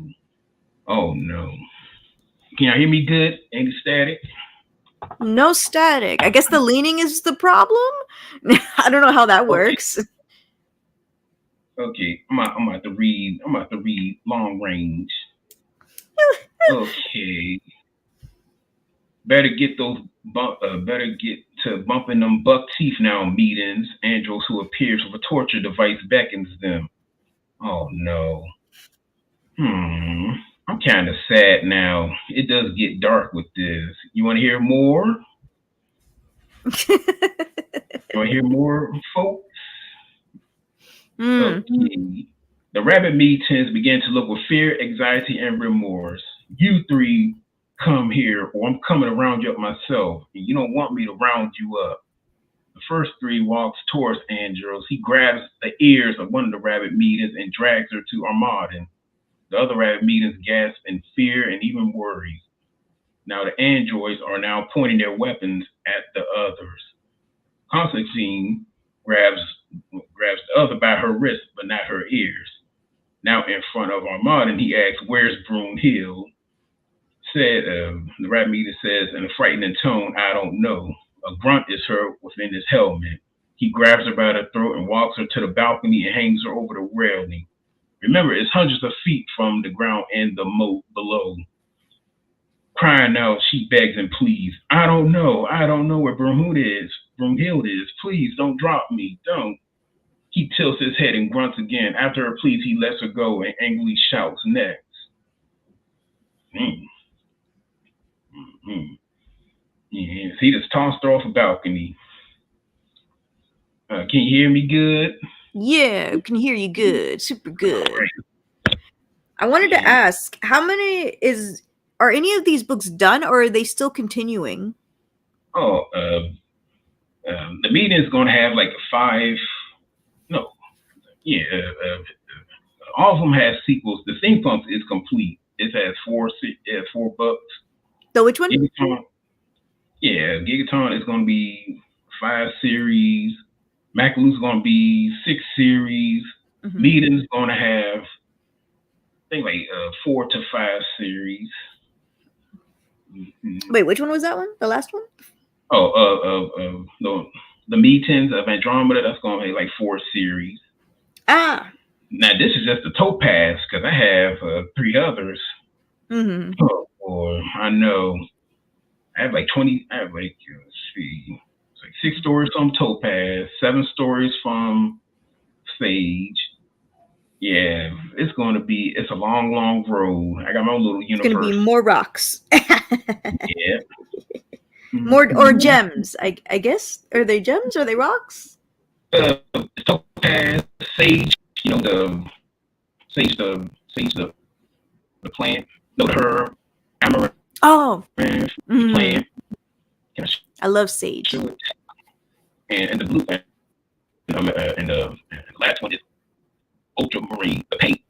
Speaker 1: no. Can y'all hear me good? Any static?
Speaker 2: No static. I guess the leaning is the problem. I don't know how that works.
Speaker 1: Okay, I'm about to read long range. Okay. Better get to bumping them buck teeth now, Meetings. Andros, who appears with a torture device, beckons them. Oh no. I'm kind of sad now. It does get dark with this. You want to hear more? You want to hear more, folks? Okay. The rabbit Meetings begin to look with fear, anxiety, and remorse. You three come here, or I'm coming to round you up myself, and you don't want me to round you up. The first three walks towards Andros. He grabs the ears of one of the rabbit Meetings and drags her to Armada. The other rabbit Meetings gasp in fear and even worries. Now the androids are now pointing their weapons at the others. Constantine grabs the other by her wrist, but not her ears. Now in front of Armada, and he asks, "Where's Broomhill?" The rabbit Meeting says in a frightening tone, "I don't know." A grunt is heard within his helmet. He grabs her by the throat and walks her to the balcony and hangs her over the railing. Remember, it's hundreds of feet from the ground and the moat below. Crying out, she begs and pleads. I don't know where Broomhild is. Please don't drop me. Don't. He tilts his head and grunts again. After her pleas, he lets her go and angrily shouts next. Yes, he just tossed her off a balcony. Can you hear me good?
Speaker 2: Yeah, I can hear you good. Super good. I wanted to ask, are any of these books done, or are they still continuing?
Speaker 1: Oh, the meeting is going to have like all of them have sequels. The Steampunk is complete. It has four books.
Speaker 2: So which one?
Speaker 1: Gigaton is going to be 5 series. Macaluke's going to be 6 series. Mm-hmm. Meeting's going to have, I think, like 4 to 5 series.
Speaker 2: Mm-hmm. Wait, which one was that one? The last one?
Speaker 1: The Meetings of Andromeda. That's going to be like 4 series.
Speaker 2: Ah.
Speaker 1: Now this is just the Topaz because I have 3 others.
Speaker 2: Mm-hmm.
Speaker 1: Oh, boy, I know. I have like 20. I have like let's see, it's like 6 stories from Topaz, 7 stories from Sage. Yeah, it's a long road. I got my own little universe.
Speaker 2: It's gonna be more rocks.
Speaker 1: Yeah.
Speaker 2: More or gems, I guess. Are they gems? Are they rocks?
Speaker 1: Topaz, Sage. The Sage, the plant. No, the herb. Amaranth.
Speaker 2: Oh.
Speaker 1: Plant.
Speaker 2: I love sage.
Speaker 1: And the blue and the last one is ultramarine. The paint,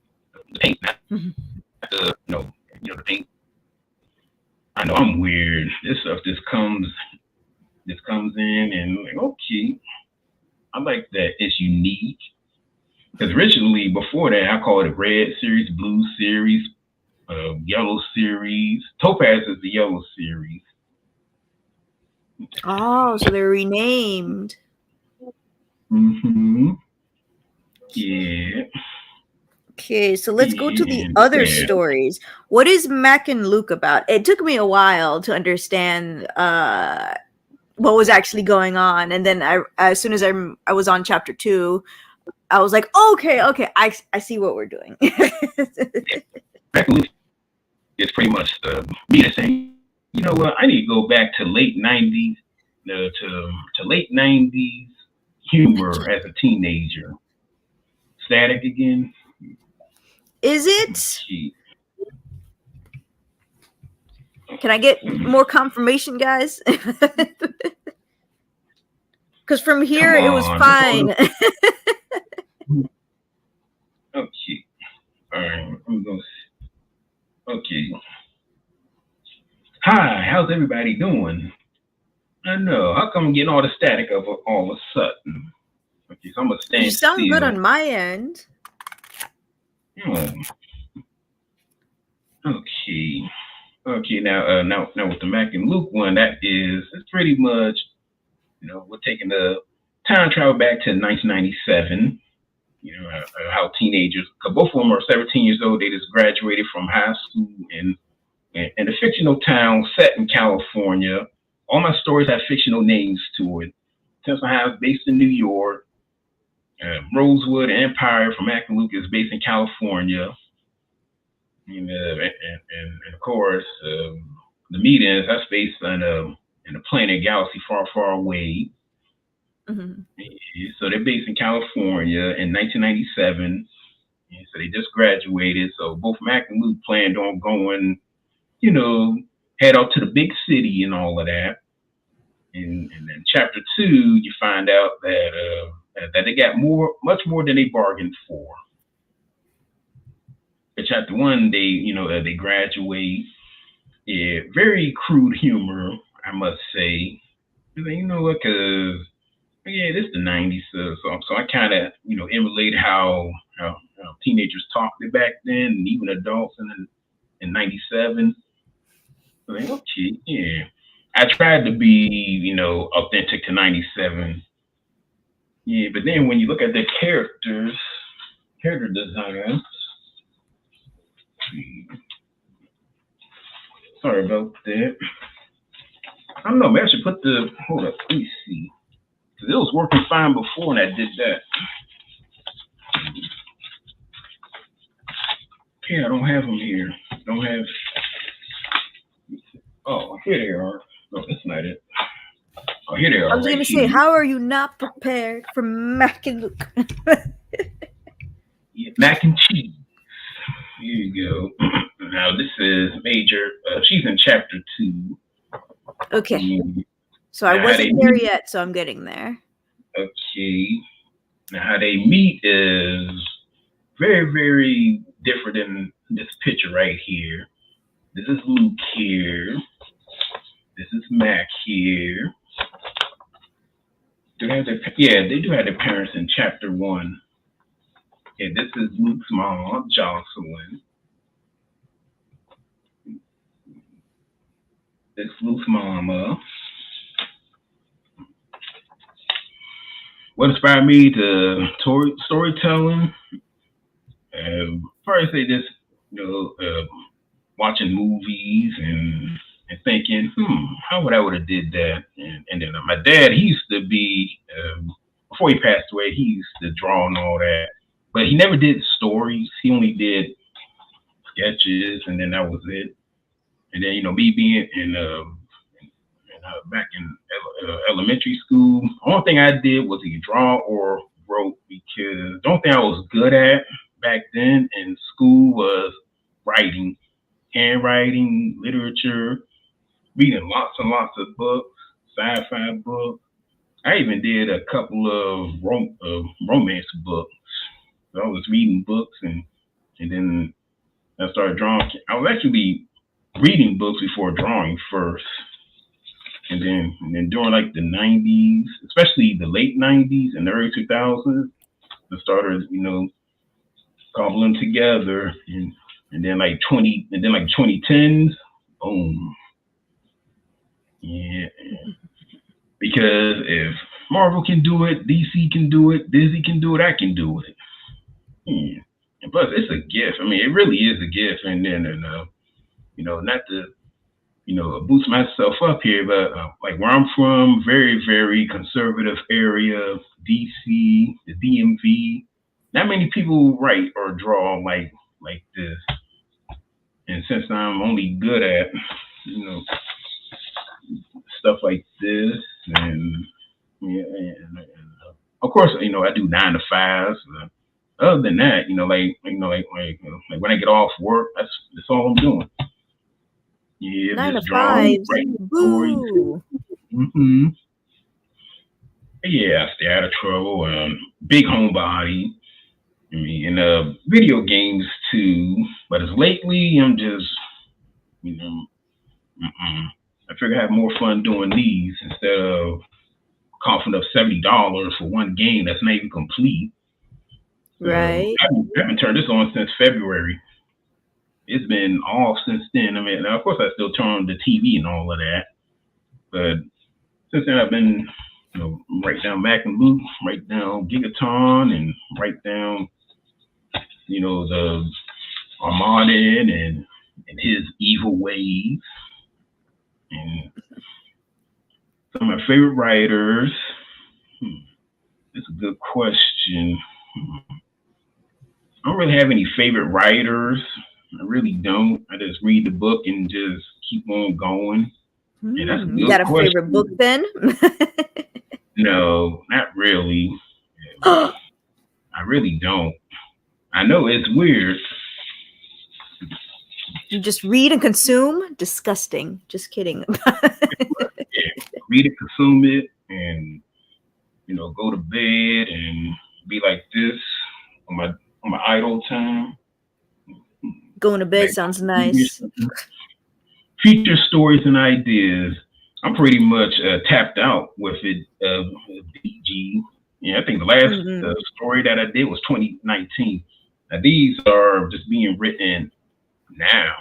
Speaker 1: not the paint. I know I'm weird. This stuff just comes in and like, okay, I like that. It's unique. Because originally, before that, I called it red series, blue series, yellow series. Topaz is the yellow series.
Speaker 2: Oh, so they're renamed.
Speaker 1: Mm-hmm. Yeah.
Speaker 2: Okay, so let's go to the other stories. What is Mac and Luke about? It took me a while to understand what was actually going on, and then as soon as I was on chapter 2, I was like, okay, I see what we're doing.
Speaker 1: Mac and Luke is pretty much me saying, you know what? I need to go back to late 90s, to late 90s humor as a teenager. Static again.
Speaker 2: Is it? Can I get more confirmation, guys? Because from here it was fine.
Speaker 1: Okay. All right. I'm going to. Okay. Hi. How's everybody doing? I know. How come I'm getting all the static of all of a sudden? Okay, so I'm gonna stand.
Speaker 2: You sound still. Good on my end.
Speaker 1: Okay. Okay. Now with the Mac and Luke one, it's pretty much, we're taking the time travel back to 1997. How teenagers, because both of them are 17 years old. They just graduated from high school in a fictional town set in California. All my stories have fictional names to it. Temple House based in New York. Rosewood Empire from Mac and Luke is based in California. And of course, the Meetings, that's based in a planet galaxy far, far away.
Speaker 2: Mm-hmm.
Speaker 1: So they're based in California in 1997. And so they just graduated. So both Mac and Luke planned on going, head out to the big city and all of that. And then chapter 2, you find out that they got much more than they bargained for. But chapter 1, they graduate. Yeah, very crude humor, I must say. You know what? Because this is the 90s, so I kind of emulate how teenagers talked back then, and even adults in 97. Like, okay, yeah. I tried to be, authentic to 97. Yeah, but then when you look at the character designs, sorry about that. I don't know, maybe I should put the, hold up, let me see. Because it was working fine before when I did that. Yeah, I don't have them here. Don't have, oh, here they are. No, that's not it. Oh, here they
Speaker 2: I
Speaker 1: are
Speaker 2: was
Speaker 1: right
Speaker 2: gonna say,
Speaker 1: here.
Speaker 2: how are you not prepared for Mac and Luke?
Speaker 1: Yeah, mac and cheese. Here you go. Now this is Major. She's in chapter 2.
Speaker 2: Okay,
Speaker 1: And
Speaker 2: so I
Speaker 1: now how they
Speaker 2: wasn't there
Speaker 1: meet.
Speaker 2: yet, so I'm getting there.
Speaker 1: Okay. Now how they meet is very, very different than this picture right here. This is Luke here. This is Mac here. They do have their parents in chapter 1. Yeah, this is Luke's mom, Jocelyn. This is Luke's mama. What inspired me to storytelling? Probably say this, watching movies and thinking, how would I would have did that? And then my dad, he used to be, before he passed away, he used to draw and all that, but he never did stories. He only did sketches, and then that was it. And then me being back in elementary school, the only thing I did was either draw or wrote because the only thing I was good at back then in school was writing, handwriting, literature, reading lots and lots of books, sci-fi books. I even did a couple of romance books. So I was reading books and then I started drawing. I was actually reading books before drawing first. And then during like the 90s, especially the late 90s and the early 2000s, I started, cobbling together and then like 2010s, boom. Yeah. Because if Marvel can do it, DC can do it, Disney can do it, I can do it. Yeah. And plus, it's a gift. I mean, it really is a gift. And then, not to, boost myself up here, but like where I'm from, very, very conservative area, DC, the DMV. Not many people write or draw like this. And since I'm only good at, you know, stuff like this, and yeah, of course, I do 9 to 5s. Other than that, like when I get off work, that's all I'm doing. Yeah,
Speaker 2: 9 to
Speaker 1: just drawing,
Speaker 2: 5s.
Speaker 1: writing stories.
Speaker 2: Boo.
Speaker 1: hmm Yeah, I stay out of trouble. Big homebody. I mean, and video games too. But as lately, I'm just, you know, I figure I have more fun doing these instead of coughing up $70 for one game that's not even complete. So
Speaker 2: Right.
Speaker 1: I haven't turned this on since February. It's been off since then. I mean, now, of course, I still turn on the TV and all of that, but since then I've been, write down Mac and Luke, write down Gigaton, and write down, the Armadin and his evil ways, and some of my favorite writers. It's a good question. I don't really have any favorite writers. I really don't. I just read the book and just keep on going. Yeah, that's a
Speaker 2: You
Speaker 1: good
Speaker 2: got a favorite book
Speaker 1: question.
Speaker 2: then?
Speaker 1: No, not really. I really don't. I know it's weird.
Speaker 2: You just read and consume? Disgusting. Just kidding.
Speaker 1: Yeah, read it, consume it, and go to bed and be like this on my idle time.
Speaker 2: Going to bed
Speaker 1: Like
Speaker 2: sounds nice.
Speaker 1: future stories and ideas. I'm pretty much tapped out with it. BG. Yeah, I think the last
Speaker 2: Mhm.
Speaker 1: story that I did was 2019. Now these are just being written now.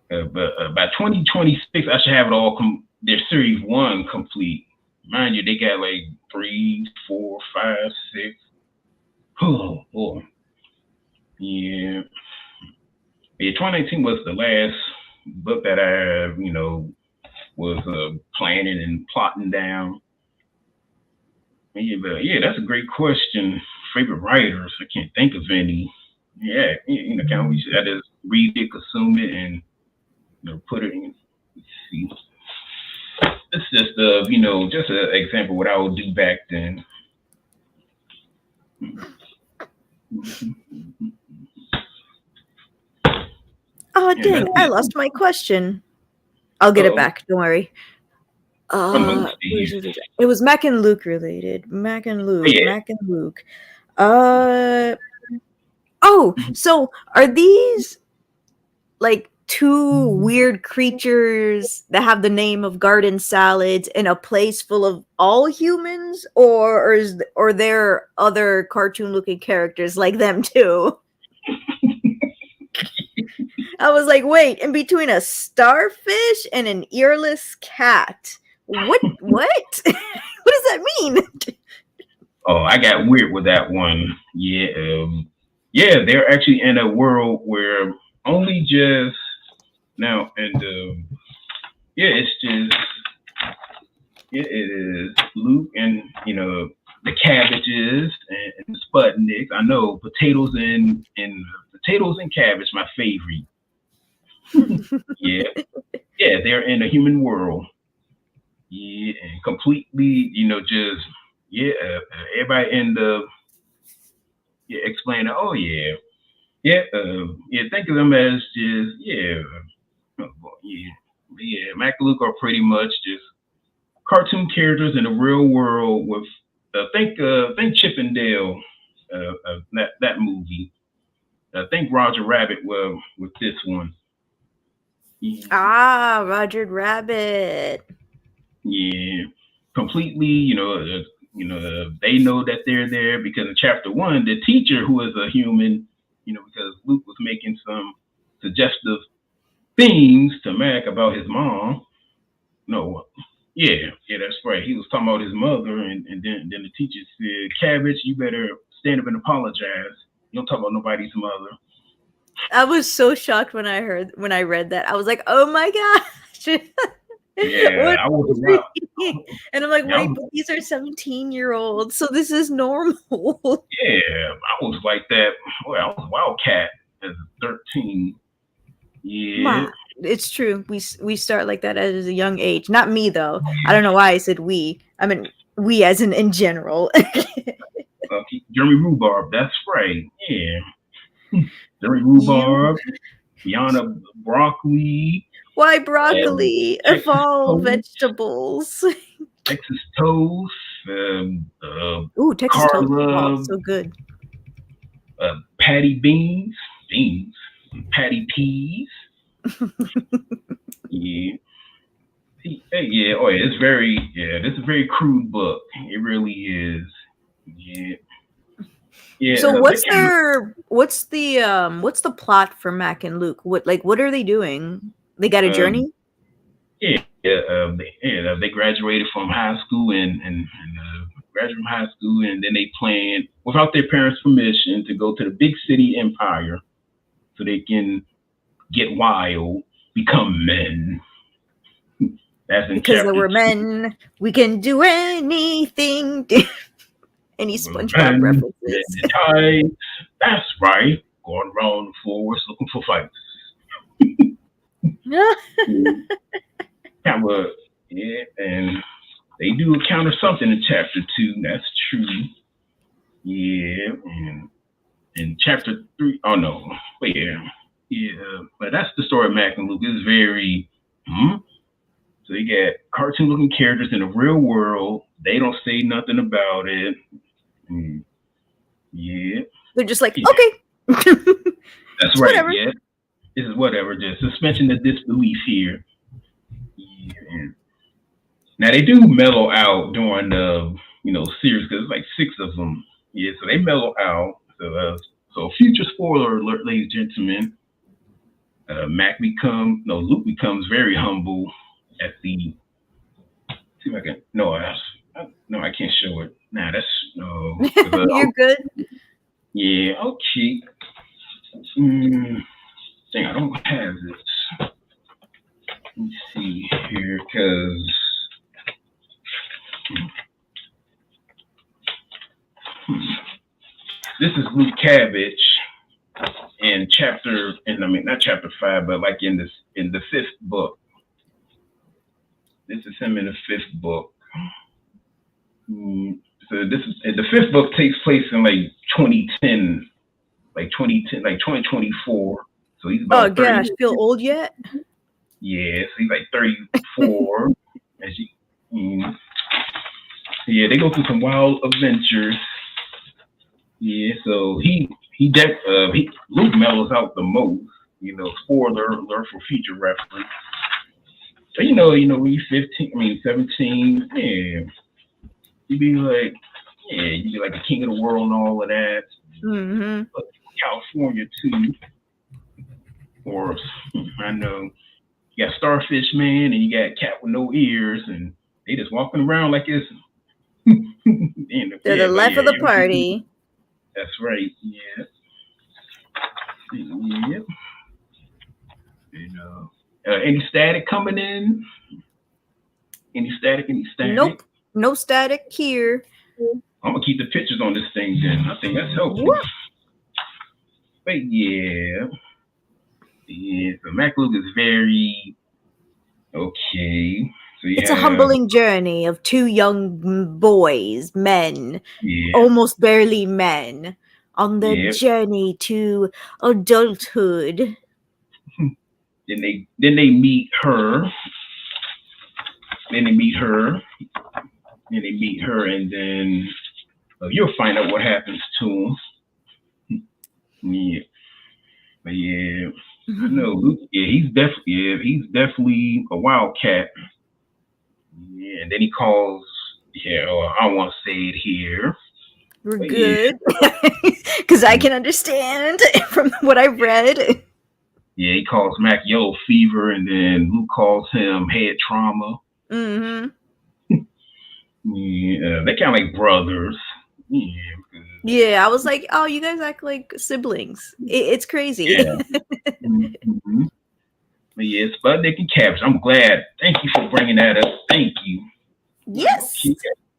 Speaker 1: But by 2026, I should have it all. Their series 1 complete. mind you, they got like 3, 4, 5, 6. Oh boy, yeah, yeah. 2019 was the last book that I, was planning and plotting down. Yeah, but yeah, that's a great question. Favorite writers? I can't think of any. Yeah, kind of I just read it, consume it, and put it in. Let's see. It's just just an example of what I would do back then.
Speaker 2: Oh dang! I lost my question. I'll get it back. Don't worry. It was Mac and Luke related. Mac and Luke.
Speaker 1: Yeah.
Speaker 2: Mac and Luke. So are these like two weird creatures that have the name of garden salads in a place full of all humans, or there other cartoon looking characters like them too? I was like, wait, in between a starfish and an earless cat. What? What does that mean?
Speaker 1: Oh, I got weird with that one. Yeah. Yeah, they're actually in a world where only just now and it's just it is Luke and the cabbages and the Sputniks. I know potatoes and cabbage my favorite. Yeah, they're in a human world. Yeah, and completely, just everybody in the explaining. Oh yeah, think of them as just Mac and Luke are pretty much just cartoon characters in the real world with think Chip and Dale, that movie. Think Roger Rabbit with this one.
Speaker 2: Ah, Roger Rabbit.
Speaker 1: Yeah, completely. They know that they're there because in chapter 1, the teacher, who is a human, because Luke was making some suggestive things to Mac about his mom. No, yeah, that's right. He was talking about his mother, and then the teacher said, "Cabbage, you better stand up and apologize. You don't talk about nobody's mother."
Speaker 2: I was so shocked when I read that. I was like, "Oh my gosh!"
Speaker 1: Yeah, I was
Speaker 2: wild. And I'm like, wait, but these are 17-year-olds, so this is normal.
Speaker 1: Yeah, I was like that. Well, I was a wildcat as 13. Yeah.
Speaker 2: It's true. We start like that at a young age. Not me though. I don't know why I said we. I mean we as in general.
Speaker 1: Jeremy Rhubarb, that's right. Yeah. Jeremy Rhubarb, Fiona Broccoli.
Speaker 2: Why broccoli? Of all vegetables.
Speaker 1: Texas Toast.
Speaker 2: Texas Toast. Oh, so good.
Speaker 1: Patty Beans. Patty Peas. Yeah. Yeah. Oh, yeah. It's very. Yeah. This is a very crude book. It really is. Yeah. Yeah.
Speaker 2: So what's the plot for Mac and Luke? What are they doing? They got a journey?
Speaker 1: Yeah. They graduated from high school and graduated from high school, and then they planned without their parents' permission to go to the big city empire so they can get wild, become men. That's
Speaker 2: because there were men, we can do anything. Any SpongeBob references?
Speaker 1: That's right. Going around the forest looking for fights. Yeah, and they do encounter something in chapter 2. That's true. Yeah, and in chapter 3, oh no, but but that's the story of Mac and Luke. It's very, so you get cartoon looking characters in the real world. They don't say nothing about it. Yeah,
Speaker 2: they're just like, okay.
Speaker 1: That's right. Whatever. Yeah, this is whatever. Just suspension of disbelief here. Yeah. Now they do mellow out during the series because it's like 6 of them. Yeah, so they mellow out. So future spoiler alert, ladies and gentlemen. Luke becomes very humble at the. See if I can. No, No, I can't show it. Nah, that's no.
Speaker 2: You're good.
Speaker 1: Yeah, okay. Mm, dang, I don't have this. Let me see here, cause this is Luke Cabbage in chapter, and I mean not chapter 5, but like in the 5th book. This is him in the 5th book. So this is the 5th book takes place in like 2010, like 2024. So he's
Speaker 2: Oh
Speaker 1: about 30.
Speaker 2: gosh, feel old yet?
Speaker 1: Yeah, so he's like 34. As you, yeah, they go through some wild adventures. Yeah, so Luke mellows out the most. Spoiler alert for future reference. So when you're 15, 17, yeah, you be like, the king of the world and all of that.
Speaker 2: Mm-hmm.
Speaker 1: But California too, or I know you got Starfish Man and you got Cat with no ears, and they just walking around like it's.
Speaker 2: They're the life of the party.
Speaker 1: That's right. Yeah. Yep. Any static coming in? Any static?
Speaker 2: Nope. No static here.
Speaker 1: I'm gonna keep the pictures on this thing then. I think that's helpful.
Speaker 2: What?
Speaker 1: But yeah. So Mac Luke is very okay. So
Speaker 2: it's a humbling journey of two young boys, men, almost barely men, on their journey to adulthood.
Speaker 1: Then they meet her. And then you'll find out what happens to him. Yeah. But yeah, I know Luke. Yeah, he's definitely a wildcat. Yeah, and then he calls. Yeah, I don't want to say it here.
Speaker 2: We're good, because I can understand from what I've read.
Speaker 1: Yeah, he calls Mac yellow fever, and then Luke calls him head trauma.
Speaker 2: Mm-hmm.
Speaker 1: Yeah, they kind of like brothers.
Speaker 2: Yeah, I was like, oh, you guys act like siblings. It's crazy.
Speaker 1: Yeah. Mm-hmm. But yeah, Sputnik and Cabbage. I'm glad. Thank you for bringing that up. Thank you.
Speaker 2: Yes.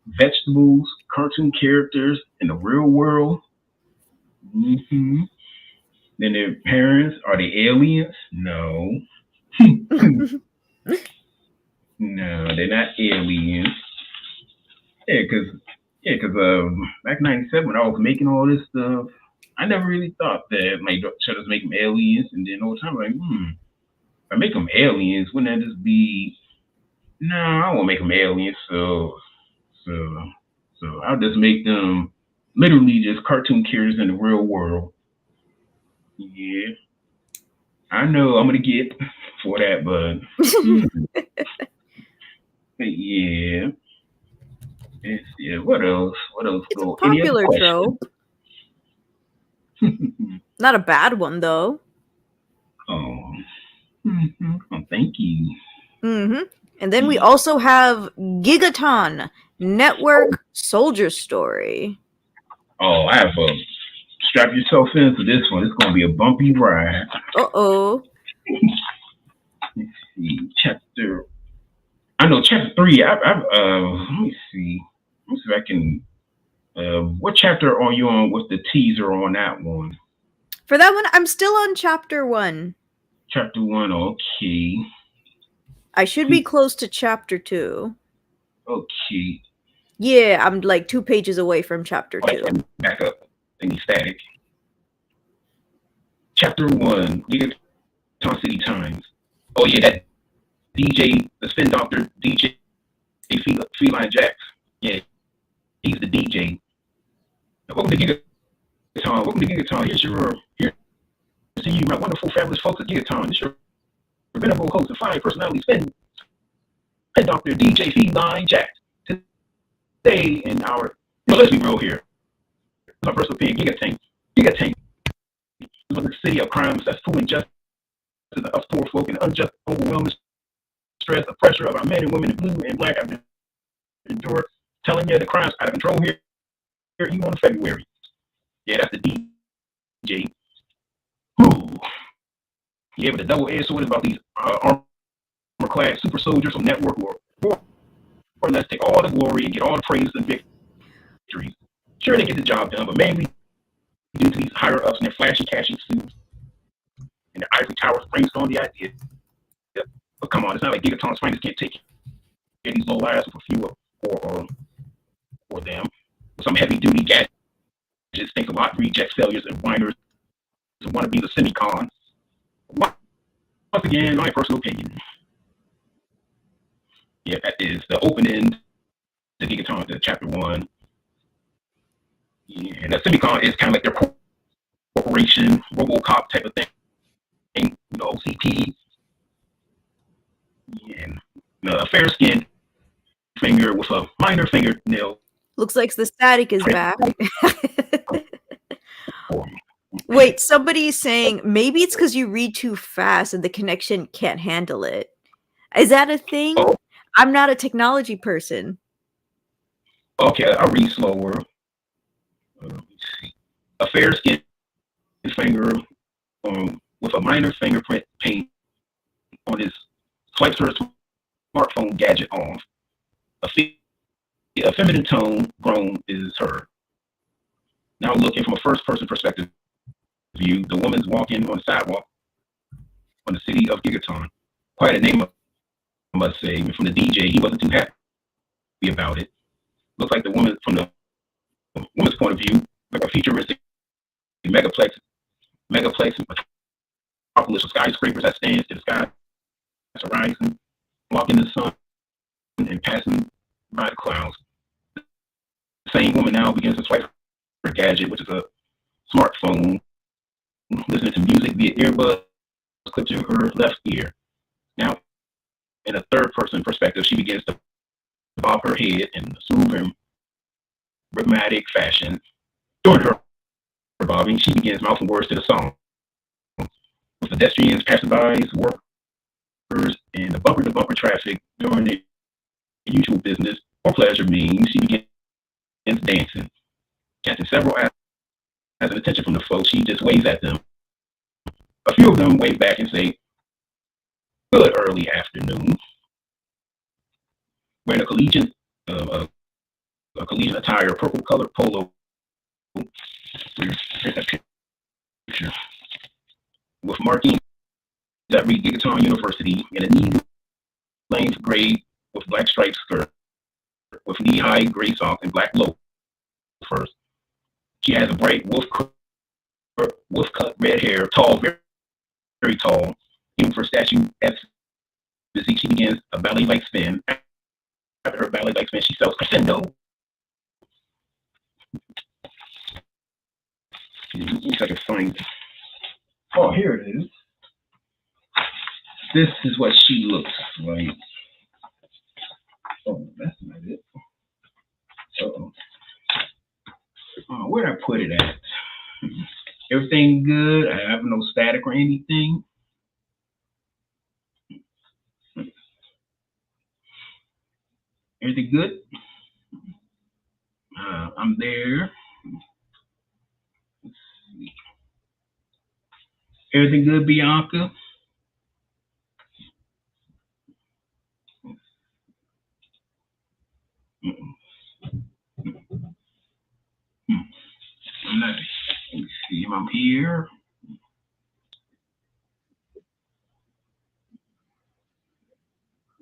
Speaker 1: Vegetables, cartoon characters in the real world. Mm-hmm. Then their parents, are they aliens? No. No, they're not aliens. Yeah, because back in '97 when I was making all this stuff, I never really thought that like should I make them aliens, and then over time I'm like, if I make them aliens, wouldn't that just be? No, I won't make them aliens. So I'll just make them literally just cartoon characters in the real world. Yeah, I know I'm gonna get for that, but yeah. Yeah, what else?
Speaker 2: It's a popular trope. Not a bad one, though.
Speaker 1: Oh, thank you.
Speaker 2: Mm-hmm. And then we also have Gigaton Network Soldier Story.
Speaker 1: Oh, I have strap yourself in for this one. It's going to be a bumpy ride.
Speaker 2: Uh-oh.
Speaker 1: Let's see. Chapter 3. Let me see. Let me see if I can. What chapter are you on? What's the teaser on that one?
Speaker 2: For that one, I'm still on chapter 1.
Speaker 1: Chapter 1, okay.
Speaker 2: I should be close to chapter 2.
Speaker 1: Okay.
Speaker 2: Yeah, I'm like 2 pages away from chapter 2.
Speaker 1: Back up. Any static. Chapter 1, Gigaton City Times. Oh yeah, that DJ, the spin doctor, DJ Feline Jax. Yeah, he's the DJ. Welcome to Gigaton. Here's to you, my wonderful, fabulous folks at Gigaton. It's your venerable host, the fine personality spin doctor, DJ Feline Jax. Today in our, let's be real here. My personal opinion, Gigaton was a city of crime, cesspool, injustice, of poor folk, and unjust, overwhelming stress, the pressure of our men and women in blue and black have endured telling you the crime's out of control here even on February. Yeah, that's the DJ. Ooh. Yeah, but the double-edged sword is about these armor-clad super soldiers on network or let's take all the glory and get all the praise and victories. Sure, they get the job done, but mainly due to these higher-ups and their flashy, cashy suits and their ivory towers brainstorm the idea. But come on, it's not like Gigaton's fighters can't take care of these low lives with a few or them. With some heavy-duty gadgets, think a lot reject failures and whiners and want to be the semicon. Once again, my personal opinion. Yeah, that is the opening to Gigaton, to Chapter 1. Yeah, and the semicon is kind of like their corporation, RoboCop type of thing. CP. And a fair-skinned finger with a minor fingernail.
Speaker 2: Looks like the static is back. Wait, somebody's saying maybe it's because you read too fast and the connection can't handle it. Is that a thing?
Speaker 1: Oh.
Speaker 2: I'm not a technology person.
Speaker 1: Okay, I'll read slower. Let's see. A fair-skinned finger with a minor fingerprint paint on his swipes her smartphone gadget off. A feminine tone groan is heard. Now looking from a first-person perspective view, the woman's walking on the sidewalk on the city of Gigaton. Quite a name, I must say. From the DJ, he wasn't too happy about it. Looks like the woman, from the woman's point of view, like a futuristic megaplex metropolis of skyscrapers that stands to the sky, horizon, walking in the sun and passing by the clouds. The same woman now begins to swipe her gadget, which is a smartphone, listening to music via earbuds clipped to her left ear. Now, in a third-person perspective, she begins to bob her head in smooth and rhythmic fashion. During her bobbing, she begins mouthing words to the song. With pedestrians, passersby, workers, and the bumper-to-bumper traffic during their usual business or pleasure means, she begins dancing. Catching several eyes of attention from the folks, she just waves at them. A few of them wave back and say, "Good early afternoon." Wearing a collegiate attire, purple colored polo. Here's that picture. With markings that read Gigaton University in a knee-length gray with black striped skirt, with knee-high gray socks and black loafers. She has a bright wolf-cut red hair, tall, very, very tall. Even for statue physique, she begins a ballet-like spin. After her ballet-like spin, she sells crescendo. If I can find. Oh, here it is. This is what she looks like. Oh, that's not it. Uh-oh. Where'd I put it at? Everything good? I have no static or anything. Everything good? I'm there. Let's see. Everything good, Bianca? I'm not. Let me see. I'm here.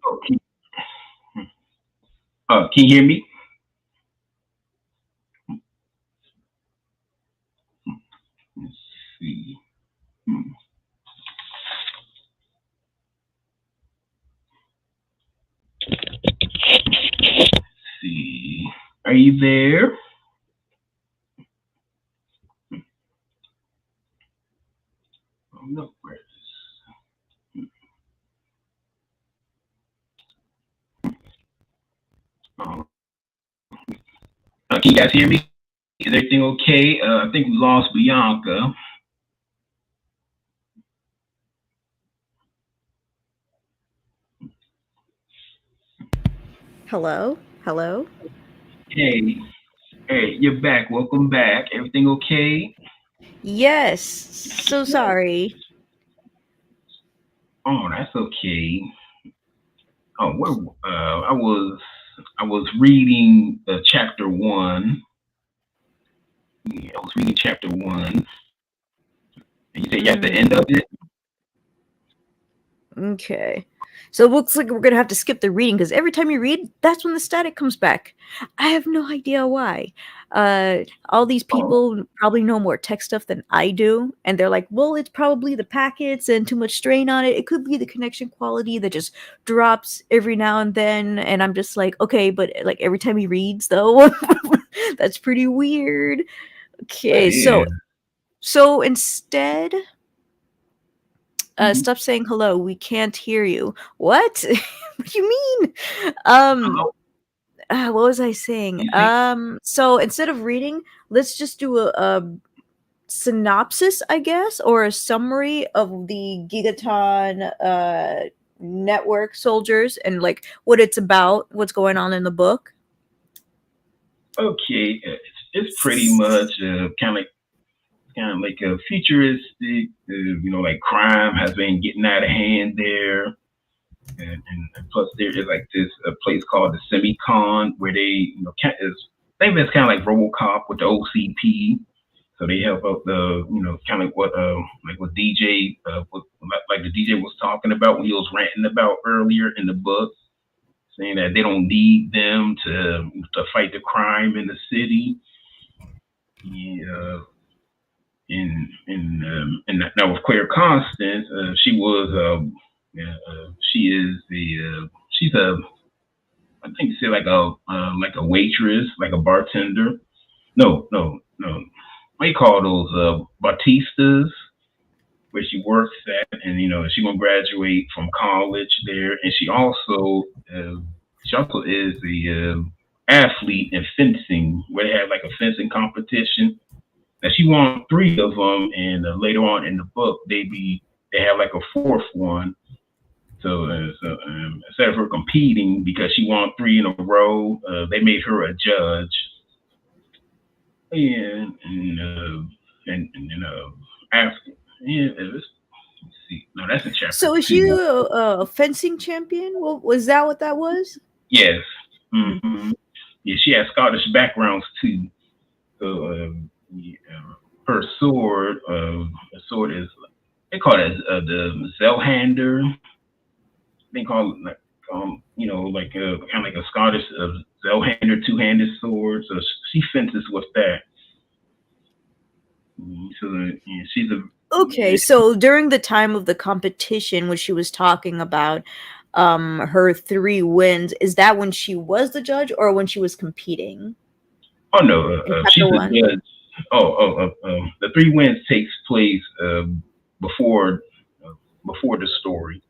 Speaker 1: Okay. Can you hear me? Let's see. Let's see. Are you there? Oh, no, where is this? Can you guys hear me? Is everything okay? I think we lost Bianca.
Speaker 2: Hello? Hello?
Speaker 1: Hey, hey, you're back. Welcome back. Everything okay?
Speaker 2: Yes. So sorry.
Speaker 1: Oh, that's okay. Oh, where I was reading chapter one. Yeah, I was reading chapter one. And you said you at the end
Speaker 2: Mm,
Speaker 1: of it.
Speaker 2: okay. So it looks like we're gonna have to skip the reading because every time you read, that's when the static comes back. I have no idea why. All these
Speaker 1: Oh,
Speaker 2: people probably know more tech stuff than I do, and they're like, "Well, it's probably the packets and too much strain on it. It could be the connection quality that just drops every now and then." And I'm just like, "Okay, but like every time he reads, though, that's pretty weird."
Speaker 1: that
Speaker 2: Okay, so
Speaker 1: is.
Speaker 2: instead,
Speaker 1: Mhm.
Speaker 2: stop saying hello. We can't hear you. What? What do you mean? Um,
Speaker 1: Hello.
Speaker 2: what was I saying?
Speaker 1: You see?
Speaker 2: So instead of reading, let's just do a synopsis, I guess, or a summary of the Gigaton network soldiers and like what it's about, what's going on in the book.
Speaker 1: Okay. It's pretty much kind of like a futuristic. Like crime has been getting out of hand there. And plus there is like this a place called the Semicon where they think it's kind of like RoboCop with the OCP. So they help out the kind of what DJ like the DJ was talking about when he was ranting about earlier in the book, saying that they don't need them to fight the crime in the city. Yeah, and now with Claire Constance, she was she is she's a I think you say like a waitress, like a bartender. No, no, no. What do you call those Batistas? Where she works at, and she gonna graduate from college there, and she also is the athlete in fencing, where they have like a fencing competition. Now she won three of them, and later on in the book, they have like a fourth one. So instead of her competing because she won three in a row, they made her a judge. And after yeah, let's see. No, that's in chapter
Speaker 2: So is she
Speaker 1: two.
Speaker 2: a fencing champion? Was that what that was?
Speaker 1: Yes.
Speaker 2: Mm.
Speaker 1: hmm Yeah, she has Scottish backgrounds too. So yeah, her sword is they call it the Zelhander. They call it like like kind of like a Scottish Zelhander two-handed sword. So she fences with that. So yeah, she's a
Speaker 2: Okay,
Speaker 1: yeah,
Speaker 2: so during the time of the competition, when she was talking about her 3 wins, is that when she was the judge or when she was competing
Speaker 1: oh no,
Speaker 2: in
Speaker 1: she's
Speaker 2: chapter
Speaker 1: a
Speaker 2: one?
Speaker 1: judge. The three wins takes place before before the story.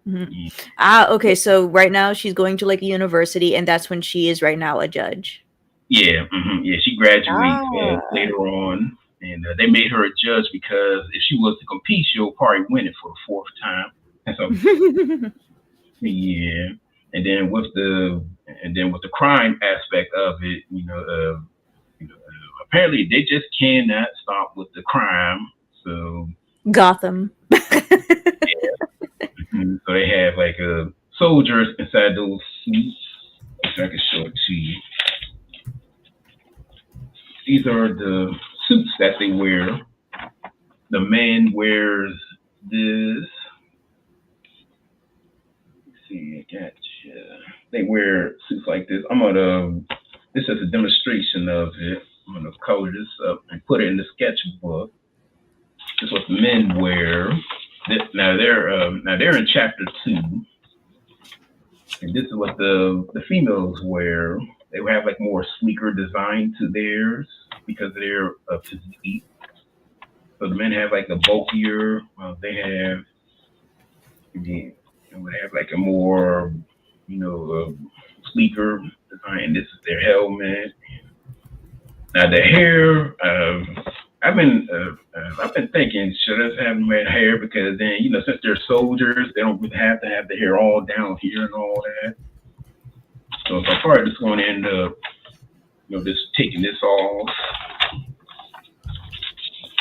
Speaker 2: Mhm.
Speaker 1: Yeah,
Speaker 2: Okay, so right now she's going to like a university, and that's when she is right now a judge.
Speaker 1: yeah. She graduates
Speaker 2: Ah.
Speaker 1: later on, and they made her a judge because if she was to compete, she'll probably win it for the fourth time. And so yeah, and then with the crime aspect of it, apparently they just cannot stop with the crime. So
Speaker 2: Gotham.
Speaker 1: so they have like soldiers inside those suits. If I can show it to you. These are the suits that they wear. The man wears this. Let's see, I got you. They wear suits like this. This is a demonstration of it. I'm gonna color this up and put it in the sketchbook. This is what the men wear. Now they're in chapter two, and this is what the females wear. They have like more sleeker design to theirs because of their physique. So the men have like a bulkier. They have again, they have like a more sleeker design. This is their helmet. Now the hair. I've been thinking should us have red hair because then since they're soldiers they don't really have to have the hair all down here and all that. So probably just going to end up just taking this off.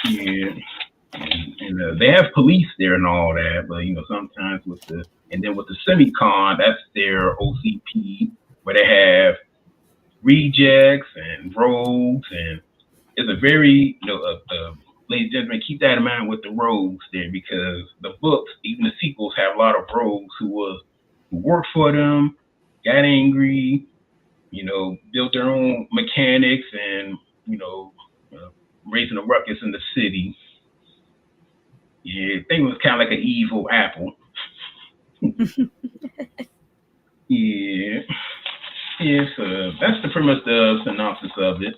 Speaker 1: Yeah. And they have police there and all that, but sometimes with the Semicon, that's their OCP where they have rejects and rogues, and it's a very ladies and gentlemen, keep that in mind with the rogues there, because the books, even the sequels, have a lot of rogues who worked for them, got angry, built their own mechanics, and raising a ruckus in the city. Yeah, I think it was kind of like an evil apple. Yeah. Yeah, so that's pretty much the synopsis of it.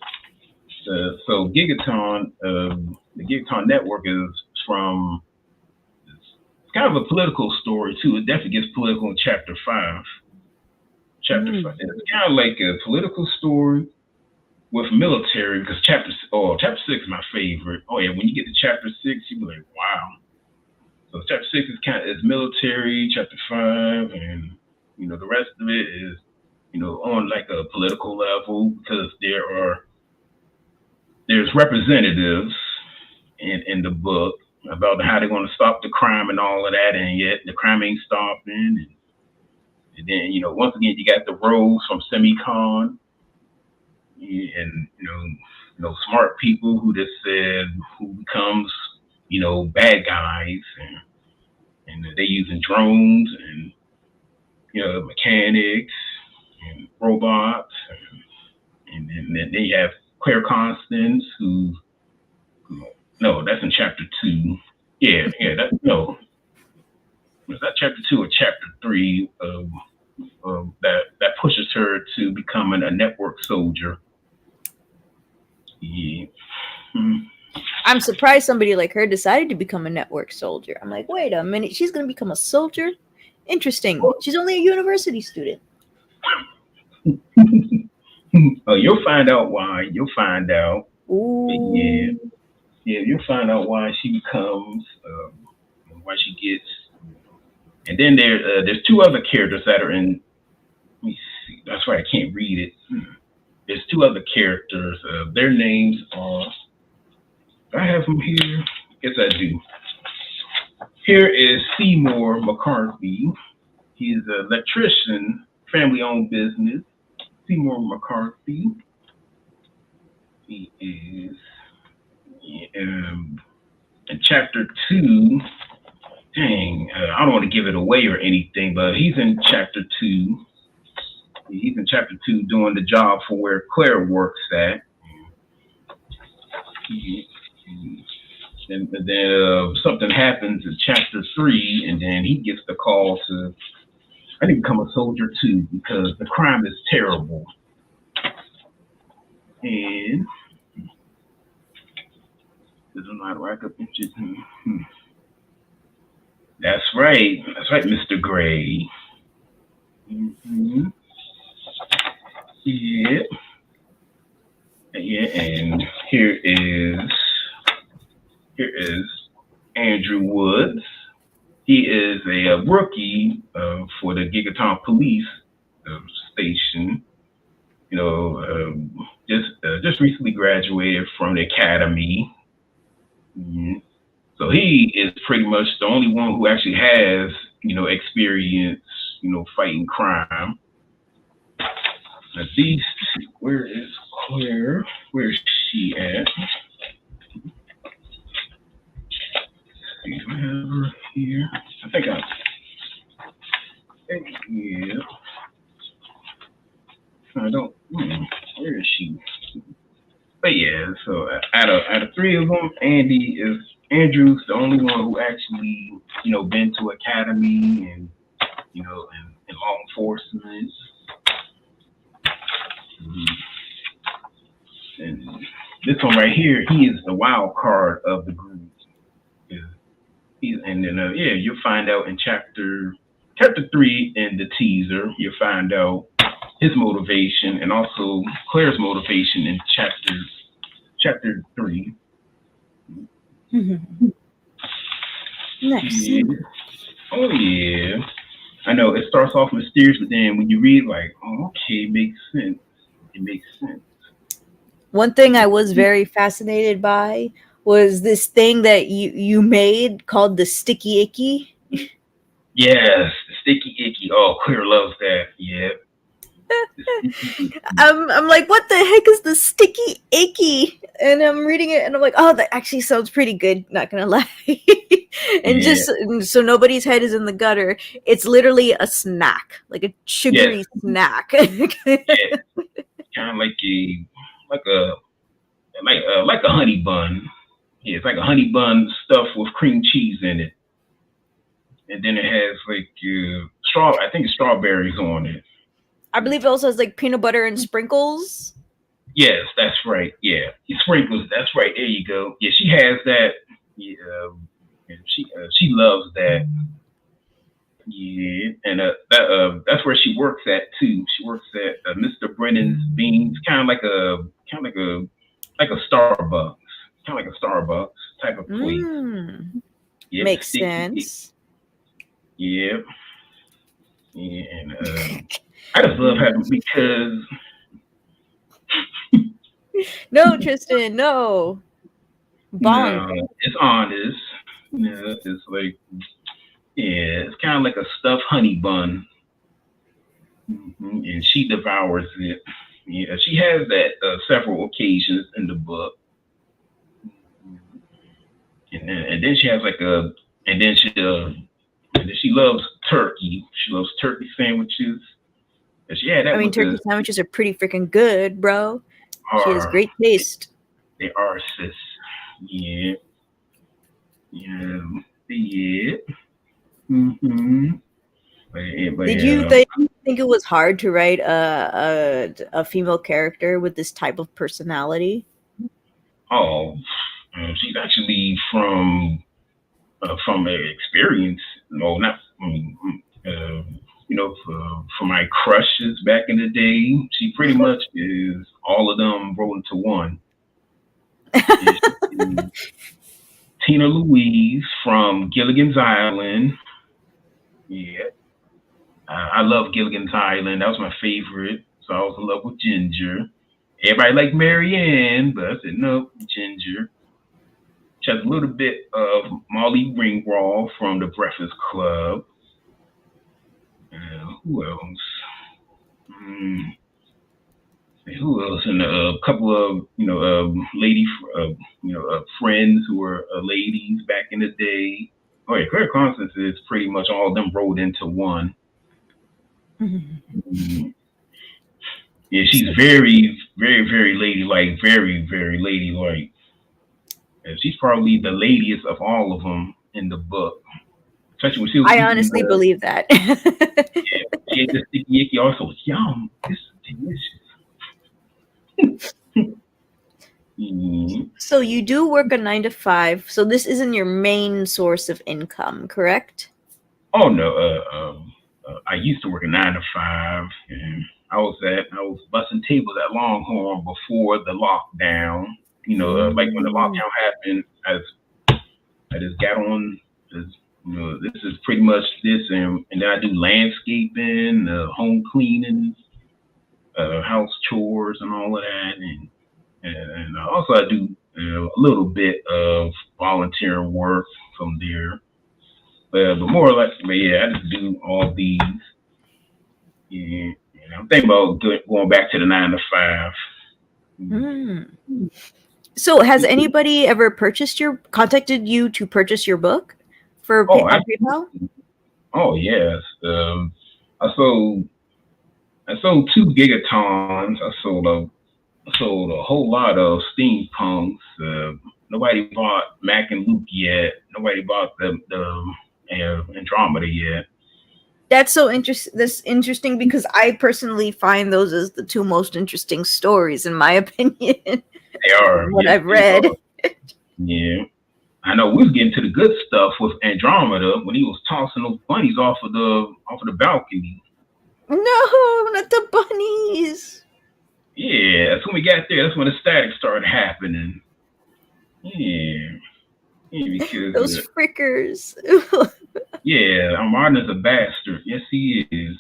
Speaker 1: So Gigaton, the Gigaton network is from, it's kind of a political story too. It definitely gets political in chapter 5. Chapter 5. It's kind of like a political story with military, because chapter 6 is my favorite. Oh yeah, when you get to chapter 6, you be like, wow. So chapter 6 is military, chapter 5, and the rest of it is on like a political level, because there's representatives in the book about how they're going to stop the crime and all of that, and yet the crime ain't stopping. And then once again you got the rogues from Semicon, and smart people who just said who becomes bad guys, and they're using drones and mechanics and robots, and then they have Claire Constance, who no, that's in chapter 2. Yeah, that's no. Is that chapter 2 or chapter 3 that pushes her to becoming a network soldier? Yeah.
Speaker 2: I'm surprised somebody like her decided to become a network soldier. I'm like, wait a minute, she's going to become a soldier? Interesting. She's only a university student.
Speaker 1: Oh, you'll find out why. You'll find out.
Speaker 2: Ooh.
Speaker 1: Yeah, you'll find out why she becomes, why she gets. And then there's 2 other characters that are in. Let me see. That's why I can't read it. There's 2 other characters. Their names are. Do I have them here? Yes, I do. Here is Seymour McCarthy. He's an electrician, family-owned business. Seymour McCarthy. He is in chapter 2. Dang, I don't want to give it away or anything, but he's in chapter 2. He's in chapter 2 doing the job for where Claire works at. And then something happens in chapter 3, and then he gets the call to, I need to become a soldier too, because the crime is terrible. And doesn't know how to rack up inches. That's right, Mr. Gray. Mm-hmm. Yeah, and here is Andrew Woods. He is a rookie for the Gigaton Police Station. Just recently graduated from the academy. Mm-hmm. So he is pretty much the only one who actually has, experience, fighting crime. Now these, where is Claire? Where is she at? Do I have her here? I think yeah. I don't. Where is she? But yeah, so out of 3 of them, Andrew's the only one who actually, been to academy and, and law enforcement. And this one right here, he is the wild card of the group. And then you'll find out in chapter 3 in the teaser. You'll find out his motivation and also Claire's motivation in chapter 3.
Speaker 2: Nice.
Speaker 1: Yeah. Oh yeah. I know it starts off mysterious, but then when you read, like, oh, okay, it makes sense.
Speaker 2: One thing I was very fascinated by was this thing that you made called the sticky icky.
Speaker 1: Yes, the sticky icky. Oh, Clear loves that. Yeah, the sticky icky.
Speaker 2: I'm like, what the heck is the sticky icky? And I'm reading it and I'm like, oh, that actually sounds pretty good, not gonna lie. And
Speaker 1: Yeah,
Speaker 2: just so nobody's head is in the gutter, it's literally a snack, like a
Speaker 1: yes,
Speaker 2: sugary snack.
Speaker 1: yeah. Kind of like a like a honey bun. Yeah, it's like a honey bun stuffed with cream cheese in it, and then it has like straw. I think it's strawberries on it.
Speaker 2: I believe it also has like peanut butter and sprinkles.
Speaker 1: Yes, that's right. Yeah, sprinkles. That's right. There you go. Yeah, she has that. Yeah, and she loves that. Yeah, and that's where she works at too. She works at Mr. Brennan's Beans, kind of a Starbucks, kind of like a Starbucks type of place. Yeah, the
Speaker 2: Makes
Speaker 1: sticky.
Speaker 2: sense.
Speaker 1: Yeah, yeah, and I just love having because
Speaker 2: No, Tristan, no. Bonk.
Speaker 1: no, it's honest. Yeah, it's like yeah, it's kind of like a stuffed honey bun, and she devours it. Yeah, she has that several occasions in the book, and then she has like a, and then she loves turkey. She loves turkey sandwiches. And she had
Speaker 2: I
Speaker 1: that
Speaker 2: mean,
Speaker 1: with
Speaker 2: turkey
Speaker 1: the
Speaker 2: sandwiches are pretty freaking good, bro. She has
Speaker 1: are
Speaker 2: great taste.
Speaker 1: they are sis. Yeah, yeah, yeah. Mm-hmm. But
Speaker 2: Did you
Speaker 1: yeah,
Speaker 2: think it was hard to write a female character with this type of personality?
Speaker 1: oh, she's actually from experience. No, not. Uh, for my crushes back in the day, she pretty much is all of them rolled into one. Yeah, Tina Louise from Gilligan's Island. Yeah, I love Gilligan's Island. That was my favorite. So I was in love with Ginger. Everybody liked Marianne, but I said no, Ginger. She has a little bit of Molly Ringwald from The Breakfast Club. Who else? Mm, who else? And a couple of lady, friends who were ladies back in the day. Oh yeah, Claire Constance is pretty much all of them rolled into one. Mm, yeah, she's very, very, very ladylike, very, very ladylike. And she's probably the ladiest of all of them in the book. Especially when she was
Speaker 2: I
Speaker 1: eating
Speaker 2: honestly
Speaker 1: the,
Speaker 2: believe that.
Speaker 1: yeah, she ate the sticky icky. Also, yum, this is delicious. Mm.
Speaker 2: So you do work a 9 to 5. So this isn't your main source of income, correct?
Speaker 1: Oh no, I used to work a 9 to 5, and I was busting tables at Longhorn before the lockdown. Like when the lockdown happened, I just got on. This is pretty much this, and then I do landscaping, home cleaning, house chores, and all of that, and also I do a little bit of volunteering work from there. But more or less, but yeah, I just do all these. Yeah, and I'm thinking about going back to the 9 to 5.
Speaker 2: So has anybody ever contacted you to purchase your book for
Speaker 1: Oh,
Speaker 2: on PayPal?
Speaker 1: oh yes. I sold I sold 2 gigatons. I sold a whole lot of steampunks. Nobody bought Mac and Luke yet. Nobody bought the Andromeda yet.
Speaker 2: That's so interesting. That's interesting because I personally find those as the two most interesting stories, in my opinion,
Speaker 1: They are.
Speaker 2: from what
Speaker 1: Yes,
Speaker 2: I've
Speaker 1: they
Speaker 2: read.
Speaker 1: are. Yeah. I know we was getting to the good stuff with Andromeda when he was tossing those bunnies off of the balcony.
Speaker 2: No, not the bunnies.
Speaker 1: Yeah, that's when we got there. That's when the static started happening. Yeah, yeah, because
Speaker 2: Those frickers.
Speaker 1: yeah, Martin's a bastard. Yes, he is.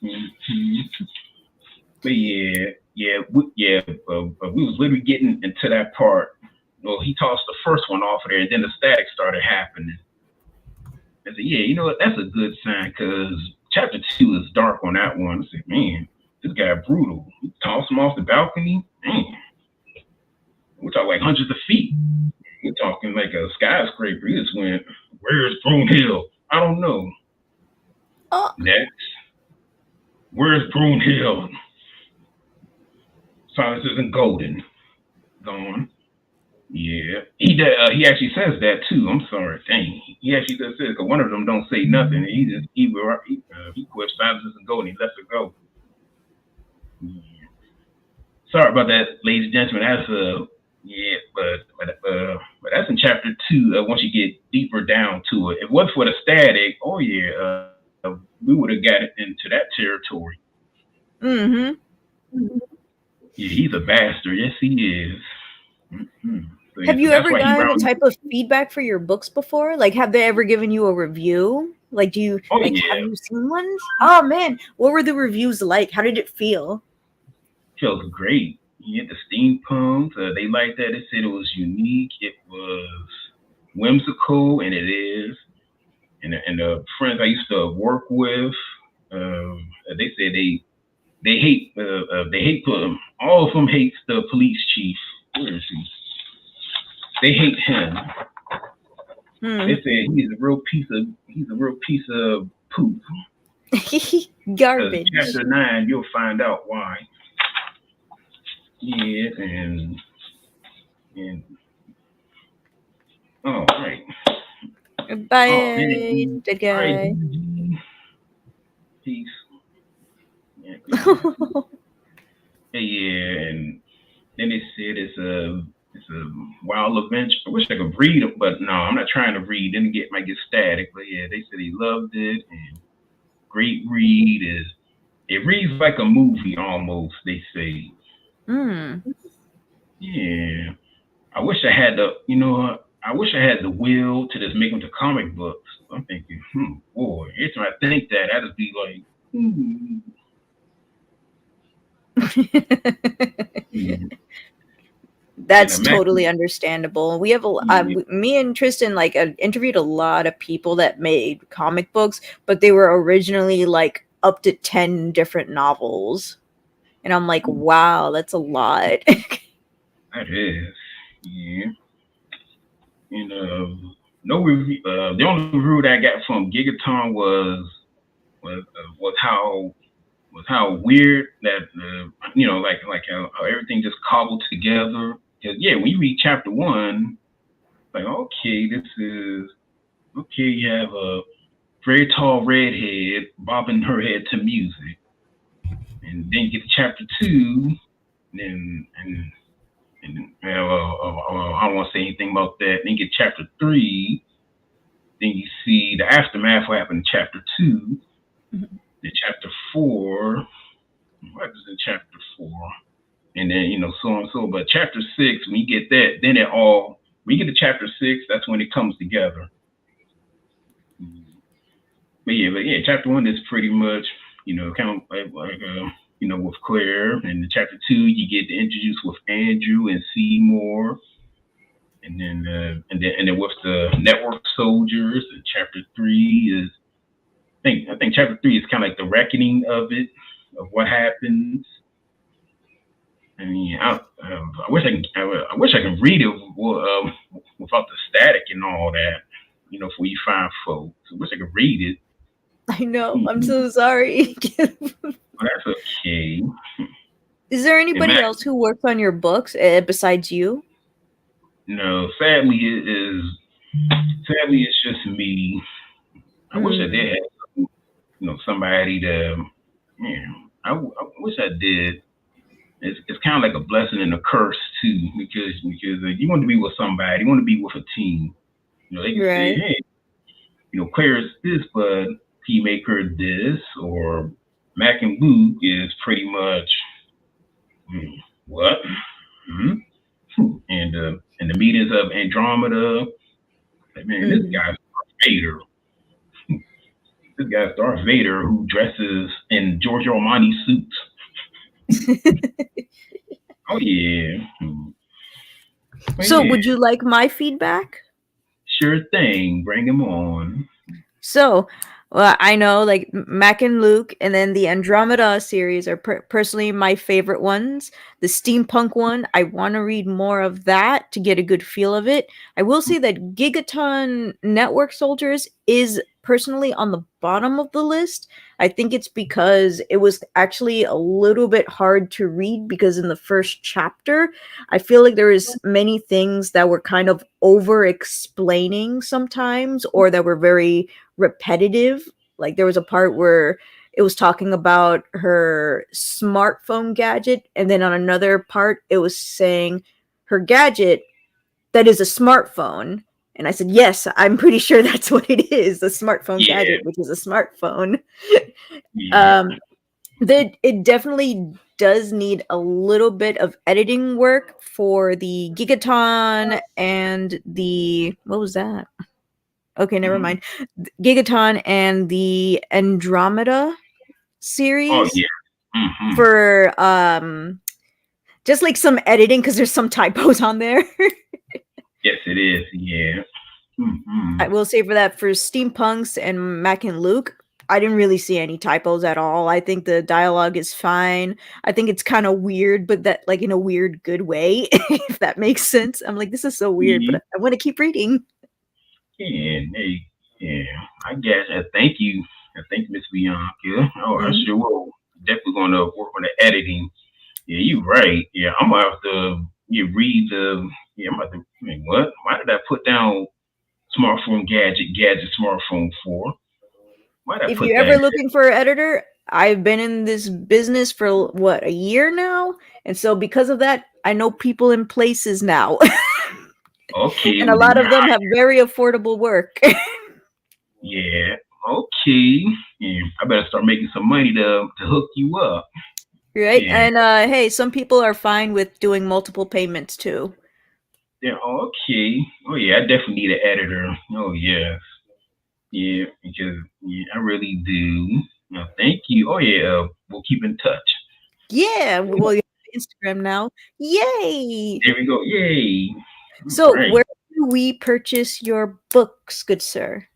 Speaker 1: Mhm. But yeah, we was literally getting into that part. Well, he tossed the first one off of there, and then the static started happening. I said, yeah, you know what? That's a good sign because chapter 2 is dark on that one. I said, man, this guy brutal. He tossed him off the balcony. Man, we're talking like hundreds of feet. We're talking like a skyscraper. He just went, where's Brunhild? I don't know.
Speaker 2: Oh.
Speaker 1: Next, where's Brunhild? Silence isn't golden. Gone. Yeah, he actually says that too. I'm sorry, dang. He actually does say because one of them don't say nothing. He quit. Silence isn't golden. He lets it go. Yeah. Sorry about that, ladies and gentlemen. That's but that's in chapter 2. Once you get deeper down to it, if it wasn't for the static, oh yeah, we would have got into that territory.
Speaker 2: Mm-hmm.
Speaker 1: Yeah, he's a bastard. Yes, he is. Mm-hmm. So,
Speaker 2: have you ever gotten any type of feedback for your books before? Like, have they ever given you a review? Like, have you seen ones? Oh man, what were the reviews like? How did it feel?
Speaker 1: Feels great. You get the steampunk. They liked that. They said it was unique. It was whimsical, and it is. And the friends I used to work with, they said they hate all of them hates the police chief. Where is he? They hate him. They said he's a real piece of poop.
Speaker 2: Garbage.
Speaker 1: Chapter 9, you'll find out why. Yeah, and all right.
Speaker 2: Bye, dead guy.
Speaker 1: Right. Peace. Yeah, and then they said it's a wild adventure. I wish I could read it, but no, I'm not trying to read. Then might get static. But yeah, they said he loved it and great read. It reads like a movie almost. They say. Yeah, I wish I had the will to just make them to comic books. I'm thinking, boy, every time I think that, I'd just be like,
Speaker 2: That's totally understandable. We have me and Tristan interviewed a lot of people that made comic books, but they were originally like up to 10 different novels. And I'm like, wow, that's a lot.
Speaker 1: That is, yeah. And no review. The only review that I got from Gigaton was how weird that like how everything just cobbled together. Because yeah, when you read chapter 1, like okay, this is okay. You have a very tall redhead bobbing her head to music, and then you get to chapter 2, and I don't want to say anything about that. Then you get chapter 3, then you see the aftermath what happened in chapter 2. Then chapter 4, what is in chapter 4? And then, so on and so. But chapter 6, when you get that, then when you get to chapter 6, that's when it comes together. But yeah, chapter 1 is pretty much, kind of like with Claire. And in chapter 2, you get introduced with Andrew and Seymour. And then with the network soldiers. And chapter 3 is, I think chapter 3 is kind of like the reckoning of it, of what happens. I mean, I wish I can read it without the static and all that, for you fine folks. I wish I could read it.
Speaker 2: I know. I'm so sorry.
Speaker 1: That's okay.
Speaker 2: Is there anybody else who works on your books besides you?
Speaker 1: No, sadly it's just me. I wish I did have, somebody to, I wish I did. It's kind of like a blessing and a curse too, because you want to be with somebody, you want to be with a team. They can say, hey, Claire is this, but he make her this, or Mac and Luke is pretty much what? And the meetings of Andromeda, like, man, this guy's Darth Vader. This guy's Darth Vader who dresses in Giorgio Armani suits. Oh yeah. But
Speaker 2: So,
Speaker 1: yeah,
Speaker 2: would you like my feedback?
Speaker 1: sure thing. Bring him on.
Speaker 2: So, well, I know like Mac and Luke, and then the Andromeda series are personally my favorite ones. The steampunk one, I want to read more of that to get a good feel of it. I will say that Gigaton Network Soldiers is personally on the bottom of the list. I think it's because it was actually a little bit hard to read because in the first chapter, I feel like there is many things that were kind of over explaining sometimes or that were very repetitive. Like there was a part where it was talking about her smartphone gadget, and then on another part, it was saying her gadget that is a smartphone. And I said, yes, I'm pretty sure that's what it is, the smartphone
Speaker 1: Yeah,
Speaker 2: gadget, which is a smartphone.
Speaker 1: yeah.
Speaker 2: That it definitely does need a little bit of editing work for the Gigaton and the what was that? Okay, never mind. Gigaton and the Andromeda
Speaker 1: Oh
Speaker 2: series
Speaker 1: yeah. Hmm.
Speaker 2: for just like some editing because there's some typos on there.
Speaker 1: Yes, it is. Yeah. Hmm.
Speaker 2: I will say for that for Steampunks and Mac and Luke, I didn't really see any typos at all. I think the dialogue is fine. I think it's kind of weird, but that like in a weird good way, if that makes sense. I'm like, this is so weird, but
Speaker 1: Yeah.
Speaker 2: I want to keep reading.
Speaker 1: Yeah. Hey, yeah. I guess. Thank you. Thank you, Miss Bianca. Oh, I
Speaker 2: Mhm.
Speaker 1: sure will. Definitely gonna work on the editing. Yeah, you right. Yeah, I'm gonna have to you read the. Yeah, I'm about to. I mean, what? Why did I put down smartphone gadget smartphone for? Why did I
Speaker 2: If
Speaker 1: put
Speaker 2: you're
Speaker 1: that?
Speaker 2: ever looking for an editor, I've been in this business for what, a year now? And so because of that, I know people in places now.
Speaker 1: Okay,
Speaker 2: And a
Speaker 1: well then
Speaker 2: lot
Speaker 1: you're
Speaker 2: of them
Speaker 1: high.
Speaker 2: have very affordable work.
Speaker 1: Yeah. Okay. Yeah, I better start making some money to hook you up.
Speaker 2: Right?
Speaker 1: Yeah.
Speaker 2: And hey, some people are fine with doing multiple payments too.
Speaker 1: Yeah. Okay. Oh yeah, I definitely need an editor. Oh yeah. Yeah, because yeah, I really do. No, thank you. Oh yeah, we'll keep in touch.
Speaker 2: Yeah, well, you have Instagram now. Yay!
Speaker 1: There we go. Yay. All
Speaker 2: So,
Speaker 1: right.
Speaker 2: where do we purchase your books, good sir?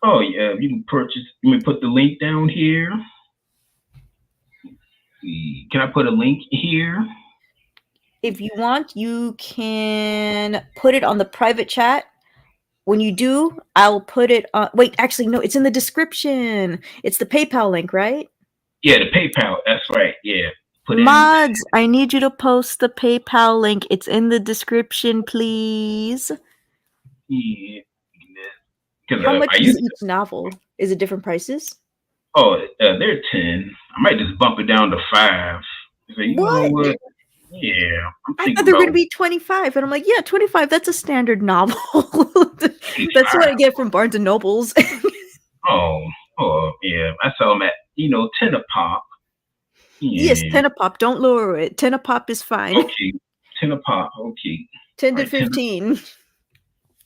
Speaker 1: Oh yeah, you can purchase. Let me put the link down here. Can I put a link here?
Speaker 2: If you want, you can put it on the private chat. When you do, I'll put it on. Wait, actually, no, it's in the description. It's the PayPal link, right?
Speaker 1: Yeah, the PayPal. That's right. Yeah, put in.
Speaker 2: Mods, I need you to post the PayPal link. It's in the description, please.
Speaker 1: Yeah, because
Speaker 2: How much
Speaker 1: I
Speaker 2: is
Speaker 1: used to.
Speaker 2: each novel? Is it different prices?
Speaker 1: Oh, they're 10. I might just bump it down to 5. So you know
Speaker 2: What?
Speaker 1: what? Yeah, I'm
Speaker 2: I thought
Speaker 1: thinking
Speaker 2: they were going to
Speaker 1: about
Speaker 2: be 25. And I'm like, yeah, 25, that's a standard novel. That's what I
Speaker 1: 25.
Speaker 2: get from Barnes and Nobles.
Speaker 1: Oh, oh, yeah. I sell them at 10 a pop.
Speaker 2: Yes,
Speaker 1: Yeah.
Speaker 2: 10 a pop. Don't lower it. 10 a pop is fine.
Speaker 1: Okay, 10 a pop. Okay.
Speaker 2: 10
Speaker 1: All
Speaker 2: to
Speaker 1: right, 10.
Speaker 2: 15.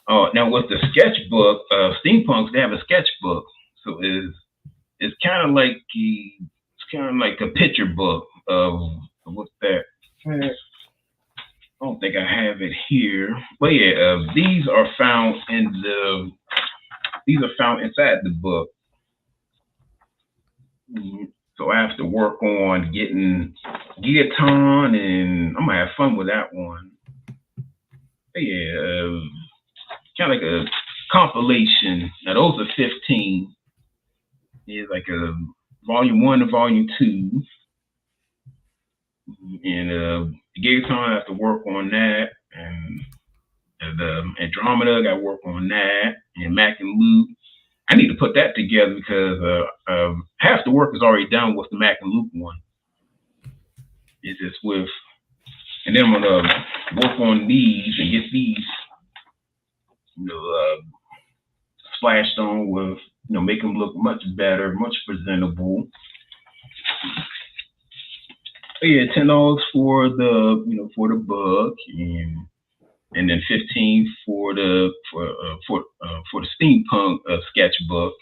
Speaker 1: Oh, now with the sketchbook, steampunks, they have a sketchbook. So it's kind of like a picture book of what's that? I don't think I have it here, but yeah, these are found inside the book. So I have to work on getting Gigaton, and I'm gonna have fun with that one. But yeah, kind of like a compilation. Now those are 15. It's like a volume one and volume two, and Gigaton I have to work on that, and the Andromeda got to work on that, and Mac and Luke. I need to put that together because half the work is already done with the Mac and Luke one. It's just with, and then I'm gonna work on these and get these, you know, splashed on with, make them look much better, much presentable. But yeah, $10 for the book, and then 15 for the steampunk sketchbook,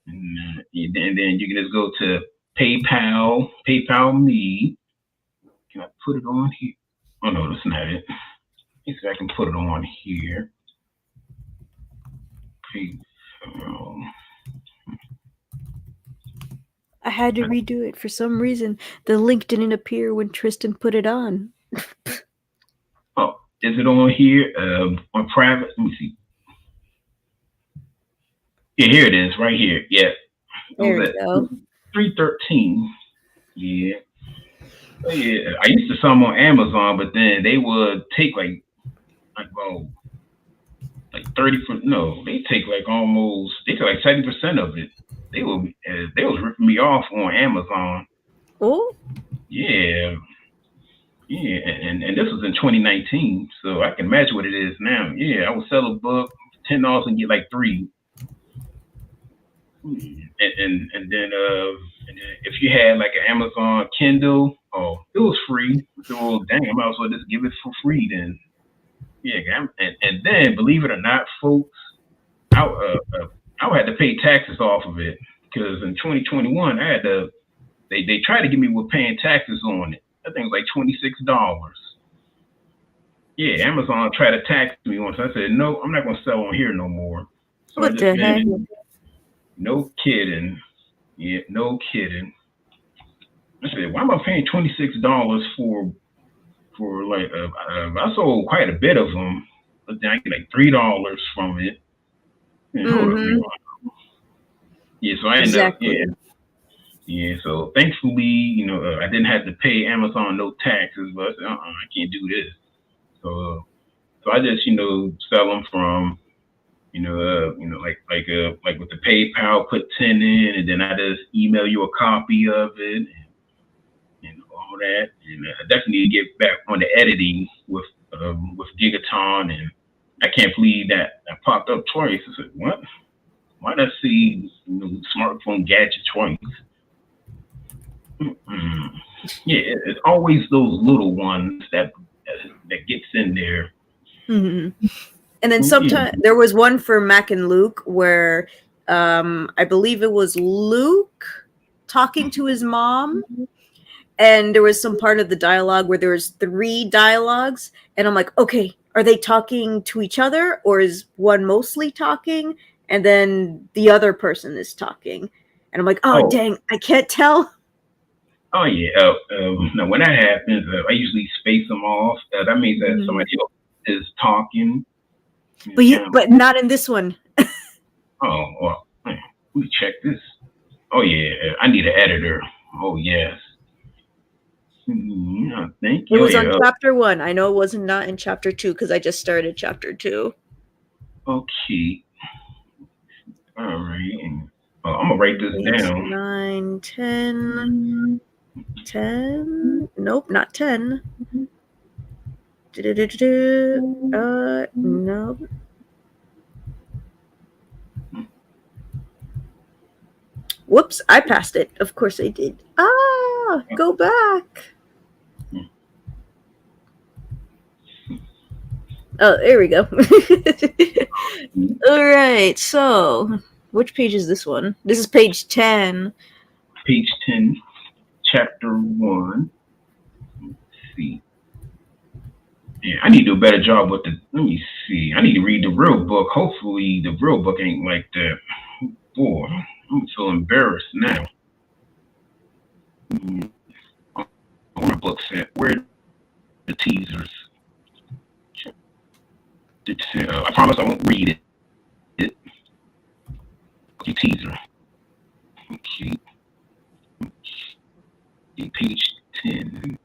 Speaker 1: and then you can just go to PayPal me. Can I put it on here? Oh no, that's not it. Let me see if I can put it on here. PayPal.
Speaker 2: I had to redo it for some reason. The link didn't appear when Tristan put it on.
Speaker 1: Oh, is it on here? On private? Let me see. Yeah, here it is, right here. Yeah.
Speaker 2: There we go.
Speaker 1: 313. Yeah. Oh, yeah. I used to sell them on Amazon, but then they would take like 30 they take like almost 70% of it. They was ripping me off on Amazon.
Speaker 2: Oh.
Speaker 1: Yeah. Yeah, and this was in 2019, so I can imagine what it is now. Yeah, I would sell a book $10 and get like 3. And then if you had like an Amazon Kindle, it was free. So dang, I might as well just give it for free then. Yeah, and then believe it or not, folks, I had to pay taxes off of it because in 2021 I had to. They tried to get me with paying taxes on it. I think it was like $26. Yeah, Amazon tried to tax me once. I said no, I'm not gonna sell on here no more. So
Speaker 2: what the heck?
Speaker 1: No kidding. Yeah, no kidding. I said, why am I paying $26 for like I sold quite a bit of them, but then I get like $3 from it. And hold up, yeah, so I ended up yeah. So thankfully, I didn't have to pay Amazon no taxes, but I said, I can't do this. So I just sell them from like with the PayPal, put 10 in, and then I just email you a copy of it and all that. And I definitely need to get back on the editing with Gigaton, and I can't believe that I popped up twice. I said, what? Why did I see smartphone gadget twice? Yeah, it's always those little ones that gets in there.
Speaker 2: Mm-hmm. And then sometimes there was one for Mac and Luke where I believe it was Luke talking to his mom, and there was some part of the dialogue where there was 3 dialogues, and I'm like, okay, are they talking to each other, or is one mostly talking and then the other person is talking? And I'm like, dang, I can't tell.
Speaker 1: Oh yeah. Now when that happens, I usually space them off. That means that somebody else is talking.
Speaker 2: But not in this one.
Speaker 1: Oh well, let me check this. Oh yeah, I need an editor. Oh yes. Yeah, thank you.
Speaker 2: It was on chapter 1. I know it wasn't not in chapter 2 because I just started chapter 2.
Speaker 1: Okay. All right. I'm gonna write this down.
Speaker 2: 9, 10. 10? Nope, not 10. No. Whoops, I passed it. Of course I did. Go back. Oh, there we go. All right, so which page is this one? This is page 10.
Speaker 1: Page 10, chapter 1. Let's see. Yeah, I need to do a better job with let me see. I need to read the real book. Hopefully the real book ain't like that. Boy, I'm so embarrassed now. My book's at where the teasers. I promise I won't read it. Okay, teaser. Okay. Page 10.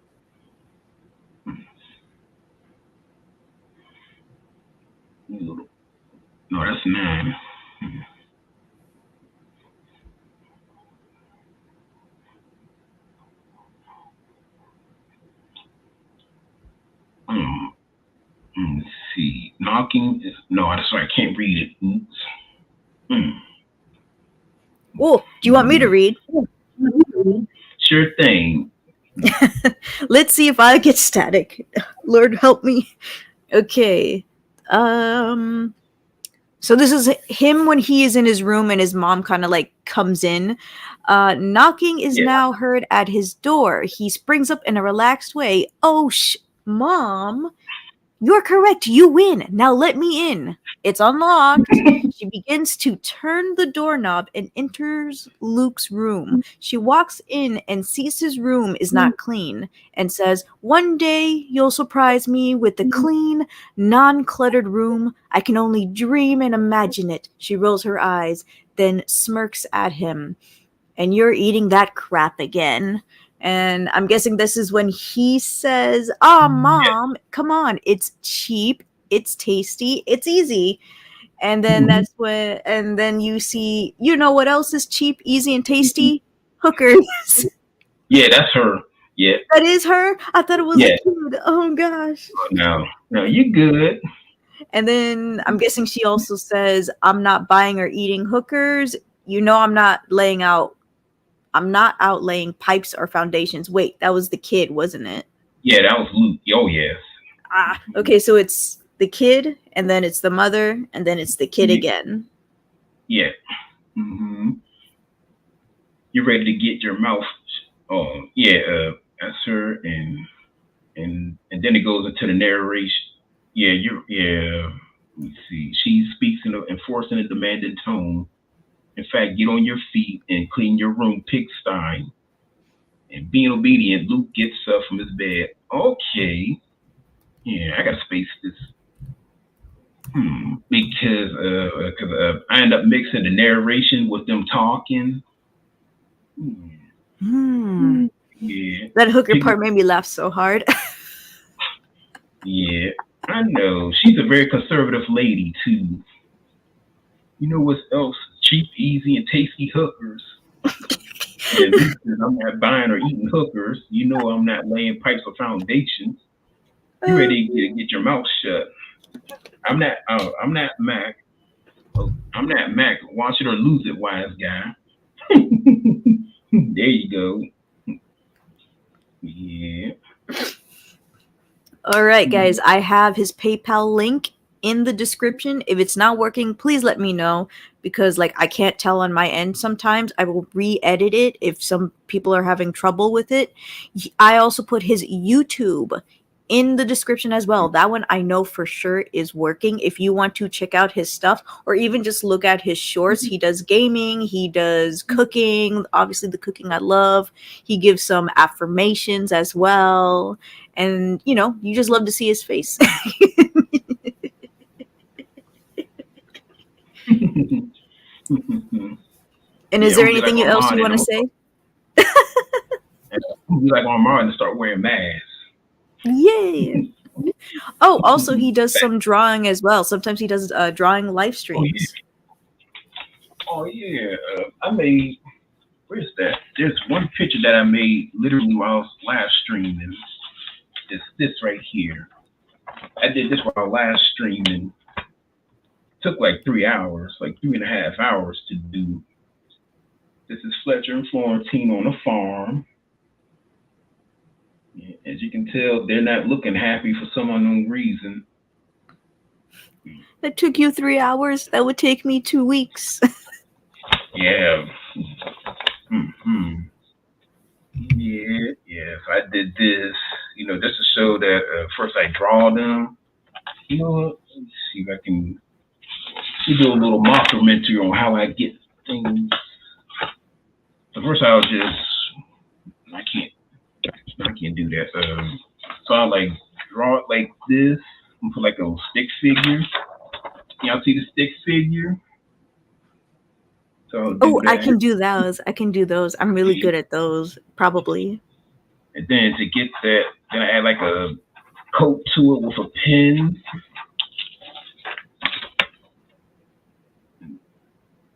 Speaker 1: No, that's 9. Let's see. Knocking is that's why I can't read it.
Speaker 2: Oh, do you want me to read?
Speaker 1: Sure thing.
Speaker 2: Let's see if I get static. Lord help me. Okay. So this is him when he is in his room and his mom kind of like comes in. Knocking is
Speaker 1: Yeah.
Speaker 2: now heard at his door. He springs up in a relaxed way. Oh, Mom, you're correct. You win. Now let me in. It's unlocked. She begins to turn the doorknob and enters Luke's room. She walks in and sees his room is not clean and says, "One day you'll surprise me with a clean, non-cluttered room. I can only dream and imagine it." She rolls her eyes, then smirks at him. "And you're eating that crap again." And I'm guessing this is when he says, "Oh, Mom, come on. It's cheap. It's tasty. It's easy." And then that's when, and then you see, you know what else is cheap, easy, and tasty? Hookers.
Speaker 1: Yeah, that's her. Yeah.
Speaker 2: That is her? I thought it was
Speaker 1: Yeah.
Speaker 2: a kid. Oh, gosh.
Speaker 1: No, you good.
Speaker 2: And then I'm guessing she also says, "I'm not buying or eating hookers. You know, I'm not out laying pipes or foundations." Wait, that was the kid, wasn't it?
Speaker 1: Yeah, that was Luke. Oh, yes.
Speaker 2: Okay, so it's the kid, and then it's the mother, and then it's the kid again.
Speaker 1: Yeah. You're ready to get your mouth. That's her, and then it goes into the narration. Let me see. She speaks in enforcing a demanding tone. In fact, get on your feet and clean your room, pigsty. And being obedient, Luke gets up from his bed. Okay. Yeah, I gotta space this. Because I end up mixing the narration with them talking. Yeah.
Speaker 2: That hooker part made me laugh so hard.
Speaker 1: Yeah, I know. She's a very conservative lady, too. You know what else? Cheap, easy, and tasty hookers. And I'm not buying or eating hookers. You know I'm not laying pipes or foundations. You ready to get your mouth shut. I'm not Mac. I'm not Mac. Watch it or lose it, wise guy. There you go. Yeah.
Speaker 2: All right, guys. I have his PayPal link in the description. If it's not working, please let me know, because like I can't tell on my end sometimes. I will re-edit it if some people are having trouble with it. I also put his YouTube in the description as well. That one I know for sure is working. If you want to check out his stuff or even just look at his shorts, he does gaming, he does cooking, obviously the cooking I love. He gives some affirmations as well. And, you know, you just love to see his face. And is there anything else you want to say?
Speaker 1: Like Armand to start wearing masks.
Speaker 2: Yeah. Oh, also he does some drawing as well. Sometimes he does drawing live streams.
Speaker 1: Oh yeah. I made. Where's that? There's one picture that I made literally while I was live streaming. It's this right here. I did this while I was live streaming. It took like 3 hours, like 3.5 hours to do. This is Fletcher and Florentine on a farm. As you can tell, they're not looking happy for some unknown reason.
Speaker 2: That took you 3 hours? That would take me 2 weeks.
Speaker 1: Yeah. Yeah. If I did this, just to show that first I draw them. You know what? Let's see if I can do a little documentary on how I get things. So first I can't do that. So I like draw it like this and put like a stick figure. Y'all see the stick figure? So
Speaker 2: I can do those. I'm really good at those, probably.
Speaker 1: And then to get that, then I add like a coat to it with a pen.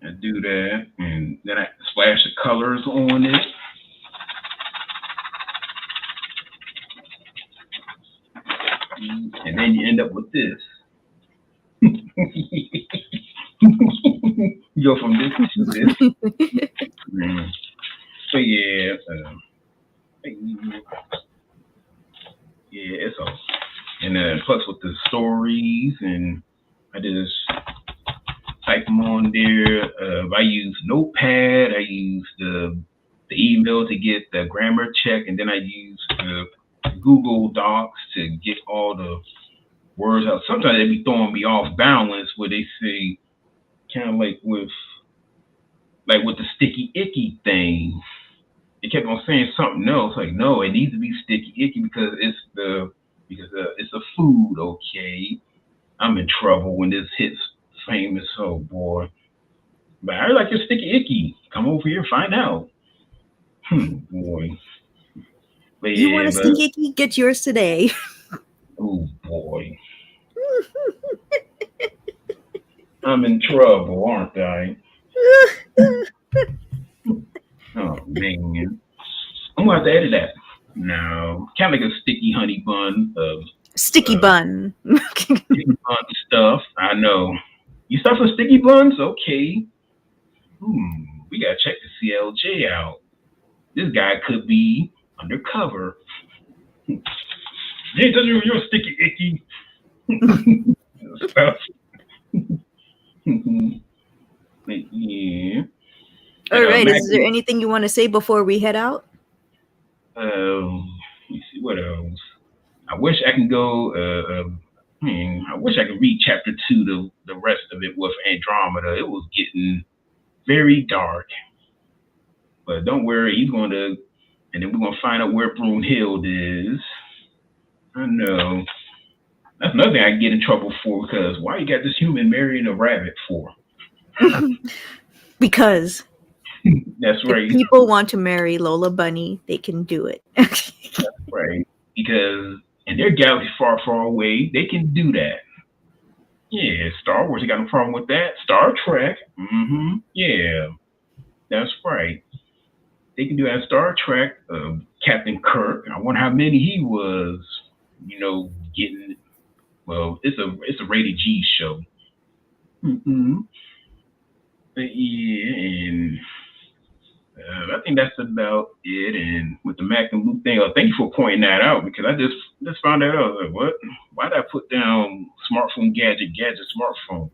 Speaker 1: I do that, and then I splash the colors on it. And then you end up with this. You go from this to this. So yeah, it's all. And plus with the stories, and I just type them on there. I use Notepad. I use the email to get the grammar check, and then I use the Google Docs to get all the words out. Sometimes they be throwing me off balance where they say kind of like with the sticky icky thing. They kept on saying something else. Like, no, it needs to be sticky icky because it's a food. Okay, I'm in trouble when this hits famous. Oh boy, but I like your sticky icky. Come over here, find out. Boy, but
Speaker 2: You want
Speaker 1: yeah,
Speaker 2: a
Speaker 1: but
Speaker 2: sticky icky? Get yours today.
Speaker 1: oh boy, I'm in trouble, aren't I? Oh man, I'm gonna have to edit that. No, kind of like a sticky honey bun of
Speaker 2: Sticky bun.
Speaker 1: sticky bun stuff. I know. You stuff for sticky buns? Okay. We gotta check the CLJ out. This guy could be undercover. Hey, does you're sticky icky stuff. Yeah.
Speaker 2: All right. Is there anything you want to say before we head out?
Speaker 1: Let me see what else. I wish I can go. I wish I could read chapter 2, the rest of it with Andromeda. It was getting very dark. But don't worry, he's going to, and then we're going to find out where Brunhild is. I know. That's another thing I get in trouble for, because why you got this human marrying a rabbit for?
Speaker 2: Because
Speaker 1: that's right.
Speaker 2: If people want to marry Lola Bunny, they can do it.
Speaker 1: That's right. Because in their galaxy far, far away, they can do that. Yeah, Star Wars, you got no problem with that. Star Trek, yeah, that's right. They can do that. Star Trek, Captain Kirk. I wonder how many he was, getting. Well, it's a rated G show. But yeah, and I think that's about it. And with the Mac and Luke thing, thank you for pointing that out, because I just found that out. I was like, what? Why did I put down smartphone gadget smartphone?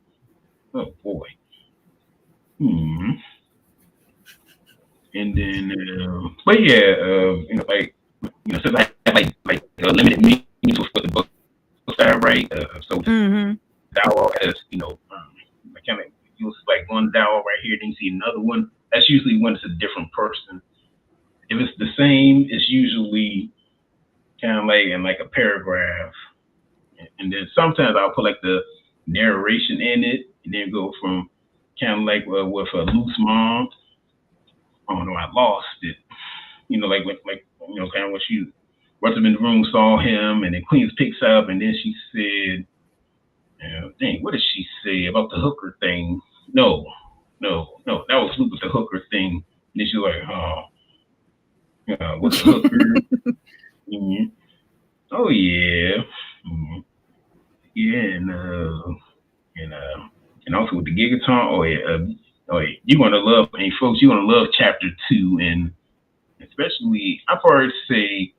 Speaker 1: Oh boy. And then, but yeah, since I had like limited means with the book that I write, so Dowell has, kind of use like one Dowell right here, then you see another one. That's usually when it's a different person. If it's the same, it's usually kind of like in like a paragraph, and then sometimes I'll put like the narration in it, and then go from kind of like with a loose mom. Oh no, I lost it. Kind of when she runs up in the room, saw him, and then Queens picks up, and then she said, dang, what did she say about the hooker thing? No, that was Luke with the hooker thing. And then she was like, what's the hooker? Oh yeah, yeah, and also with the Gigaton. Oh yeah, you're gonna love, and folks, you're gonna love chapter 2, and especially I probably say,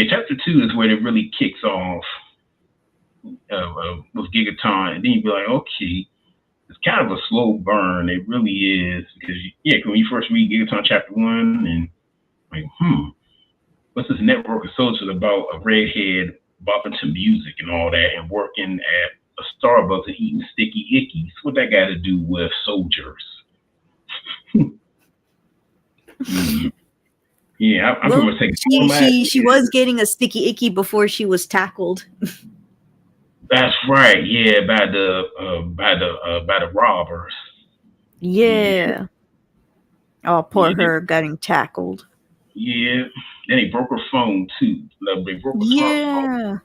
Speaker 1: chapter 2 is where it really kicks off with Gigaton, and then you'd be like, okay, it's kind of a slow burn. It really is, because when you first read Gigaton chapter 1, and like, what's this network of soldiers about a redhead bopping to music and all that, and working at a Starbucks and eating sticky ickies? What that got to do with soldiers? Yeah, I'm pretty much taking.
Speaker 2: She was getting a sticky icky before she was tackled.
Speaker 1: That's right. Yeah, by the robbers.
Speaker 2: Yeah. Oh, poor her getting tackled.
Speaker 1: Yeah. Then they broke her phone too. They broke her
Speaker 2: smartphone.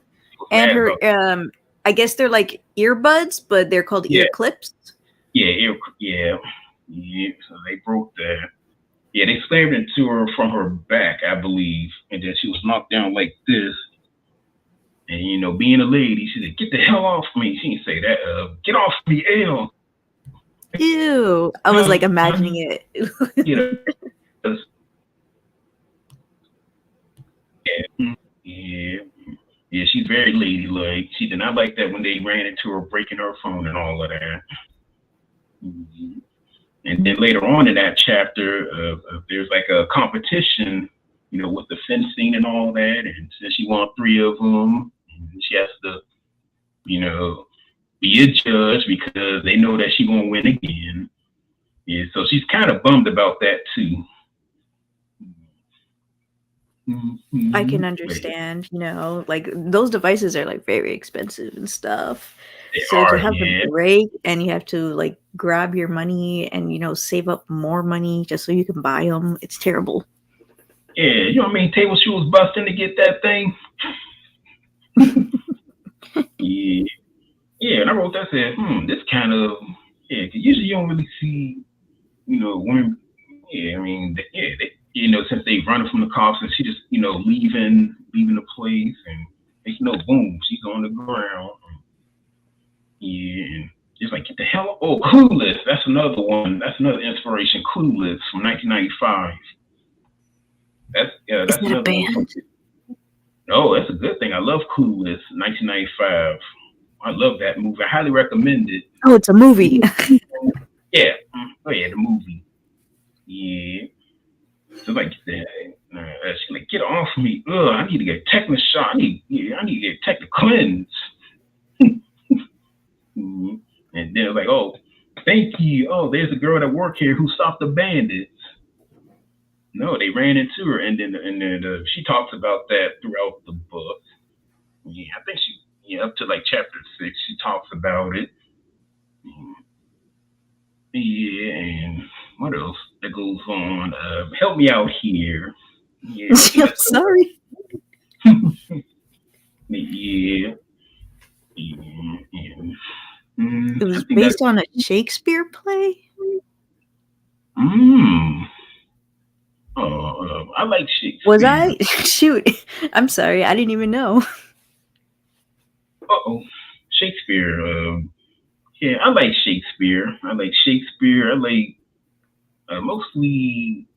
Speaker 2: And her I guess they're like earbuds, but they're called ear clips.
Speaker 1: Yeah. So they broke that. Yeah, they slammed into her from her back, I believe, and then she was knocked down like this. And being a lady, she said, "Get the hell off me." She didn't say that. Get off me, L.
Speaker 2: Ew. I was like imagining it.
Speaker 1: Yeah, she's very ladylike. She did not like that when they ran into her, breaking her phone and all of that. Mhm. And then later on in that chapter, there's like a competition, with the fencing and all that. And since she won three of them, she has to, you know, be a judge because they know that she gonna win again. Yeah, so she's kind of bummed about that too.
Speaker 2: I can
Speaker 1: Mm-hmm.
Speaker 2: understand, like those devices are like very expensive and stuff.
Speaker 1: They
Speaker 2: So to
Speaker 1: are,
Speaker 2: have them
Speaker 1: yeah,
Speaker 2: break and you have to like grab your money and save up more money just so you can buy them, it's terrible.
Speaker 1: yeah. You know what I mean? Table she was busting to get that thing. Yeah, yeah. And I wrote that said, this kind of yeah. 'Cause usually you don't really see, women. Yeah, I mean, since they running from the cops and she just, leaving the place and boom, she's on the ground. Yeah, and just like get the hell. Oh, Clueless. That's another one. That's another inspiration. Clueless from 1995.
Speaker 2: Is
Speaker 1: That's
Speaker 2: that a
Speaker 1: another one.
Speaker 2: band?
Speaker 1: Oh, that's a good thing. I love Clueless, 1995. I love that movie. I highly recommend it.
Speaker 2: Oh, it's a movie.
Speaker 1: Yeah. Oh yeah, the movie. Yeah. So like she's like, get off me. Ugh, I need to get tetanus shot. I need to get tetanus cleanse. Mhm. And then it was like, oh, thank you. Oh, there's a girl that worked here who stopped the bandits. No, they ran into her, and then she talks about that throughout the book. Yeah, I think up to like chapter 6, she talks about it. Yeah, and what else that goes on? Help me out here. Yeah,
Speaker 2: I'm sorry.
Speaker 1: yeah, yeah.
Speaker 2: It
Speaker 1: I
Speaker 2: was
Speaker 1: think that's
Speaker 2: based on a Shakespeare play.
Speaker 1: mm. I like
Speaker 2: Was
Speaker 1: Shakespeare.
Speaker 2: I? Shoot. I'm sorry. I didn't even know.
Speaker 1: Oh, Shakespeare. Yeah, I like Shakespeare. I like Shakespeare. I like mostly,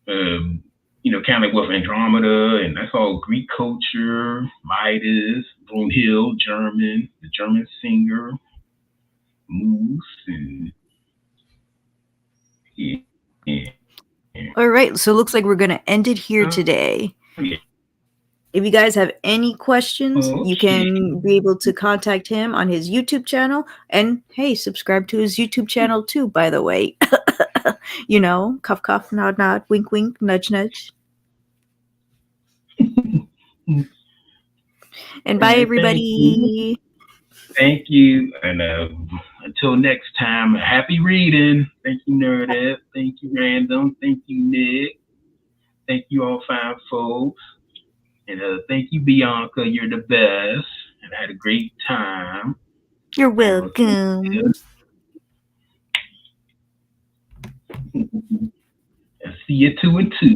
Speaker 1: kind of like with Andromeda, and that's all Greek culture. Midas, Brunhild, the German singer, Moose, and yeah, yeah.
Speaker 2: All right. So it looks like we're going to end it here today.
Speaker 1: Yeah.
Speaker 2: If you guys have any questions, you
Speaker 1: Okay.
Speaker 2: can be able to contact him on his YouTube channel. And hey, subscribe to his YouTube channel too, by the way. Cough, cough, nod, nod, wink, wink, nudge, nudge. And bye, everybody.
Speaker 1: Thank you. And until next time, happy reading. Thank you, Nerdette. Thank you, Random. Thank you, Nick. Thank you, all fine folks. And thank you, Bianca. You're the best. And I had a great time.
Speaker 2: You're welcome.
Speaker 1: See you 2 and 2.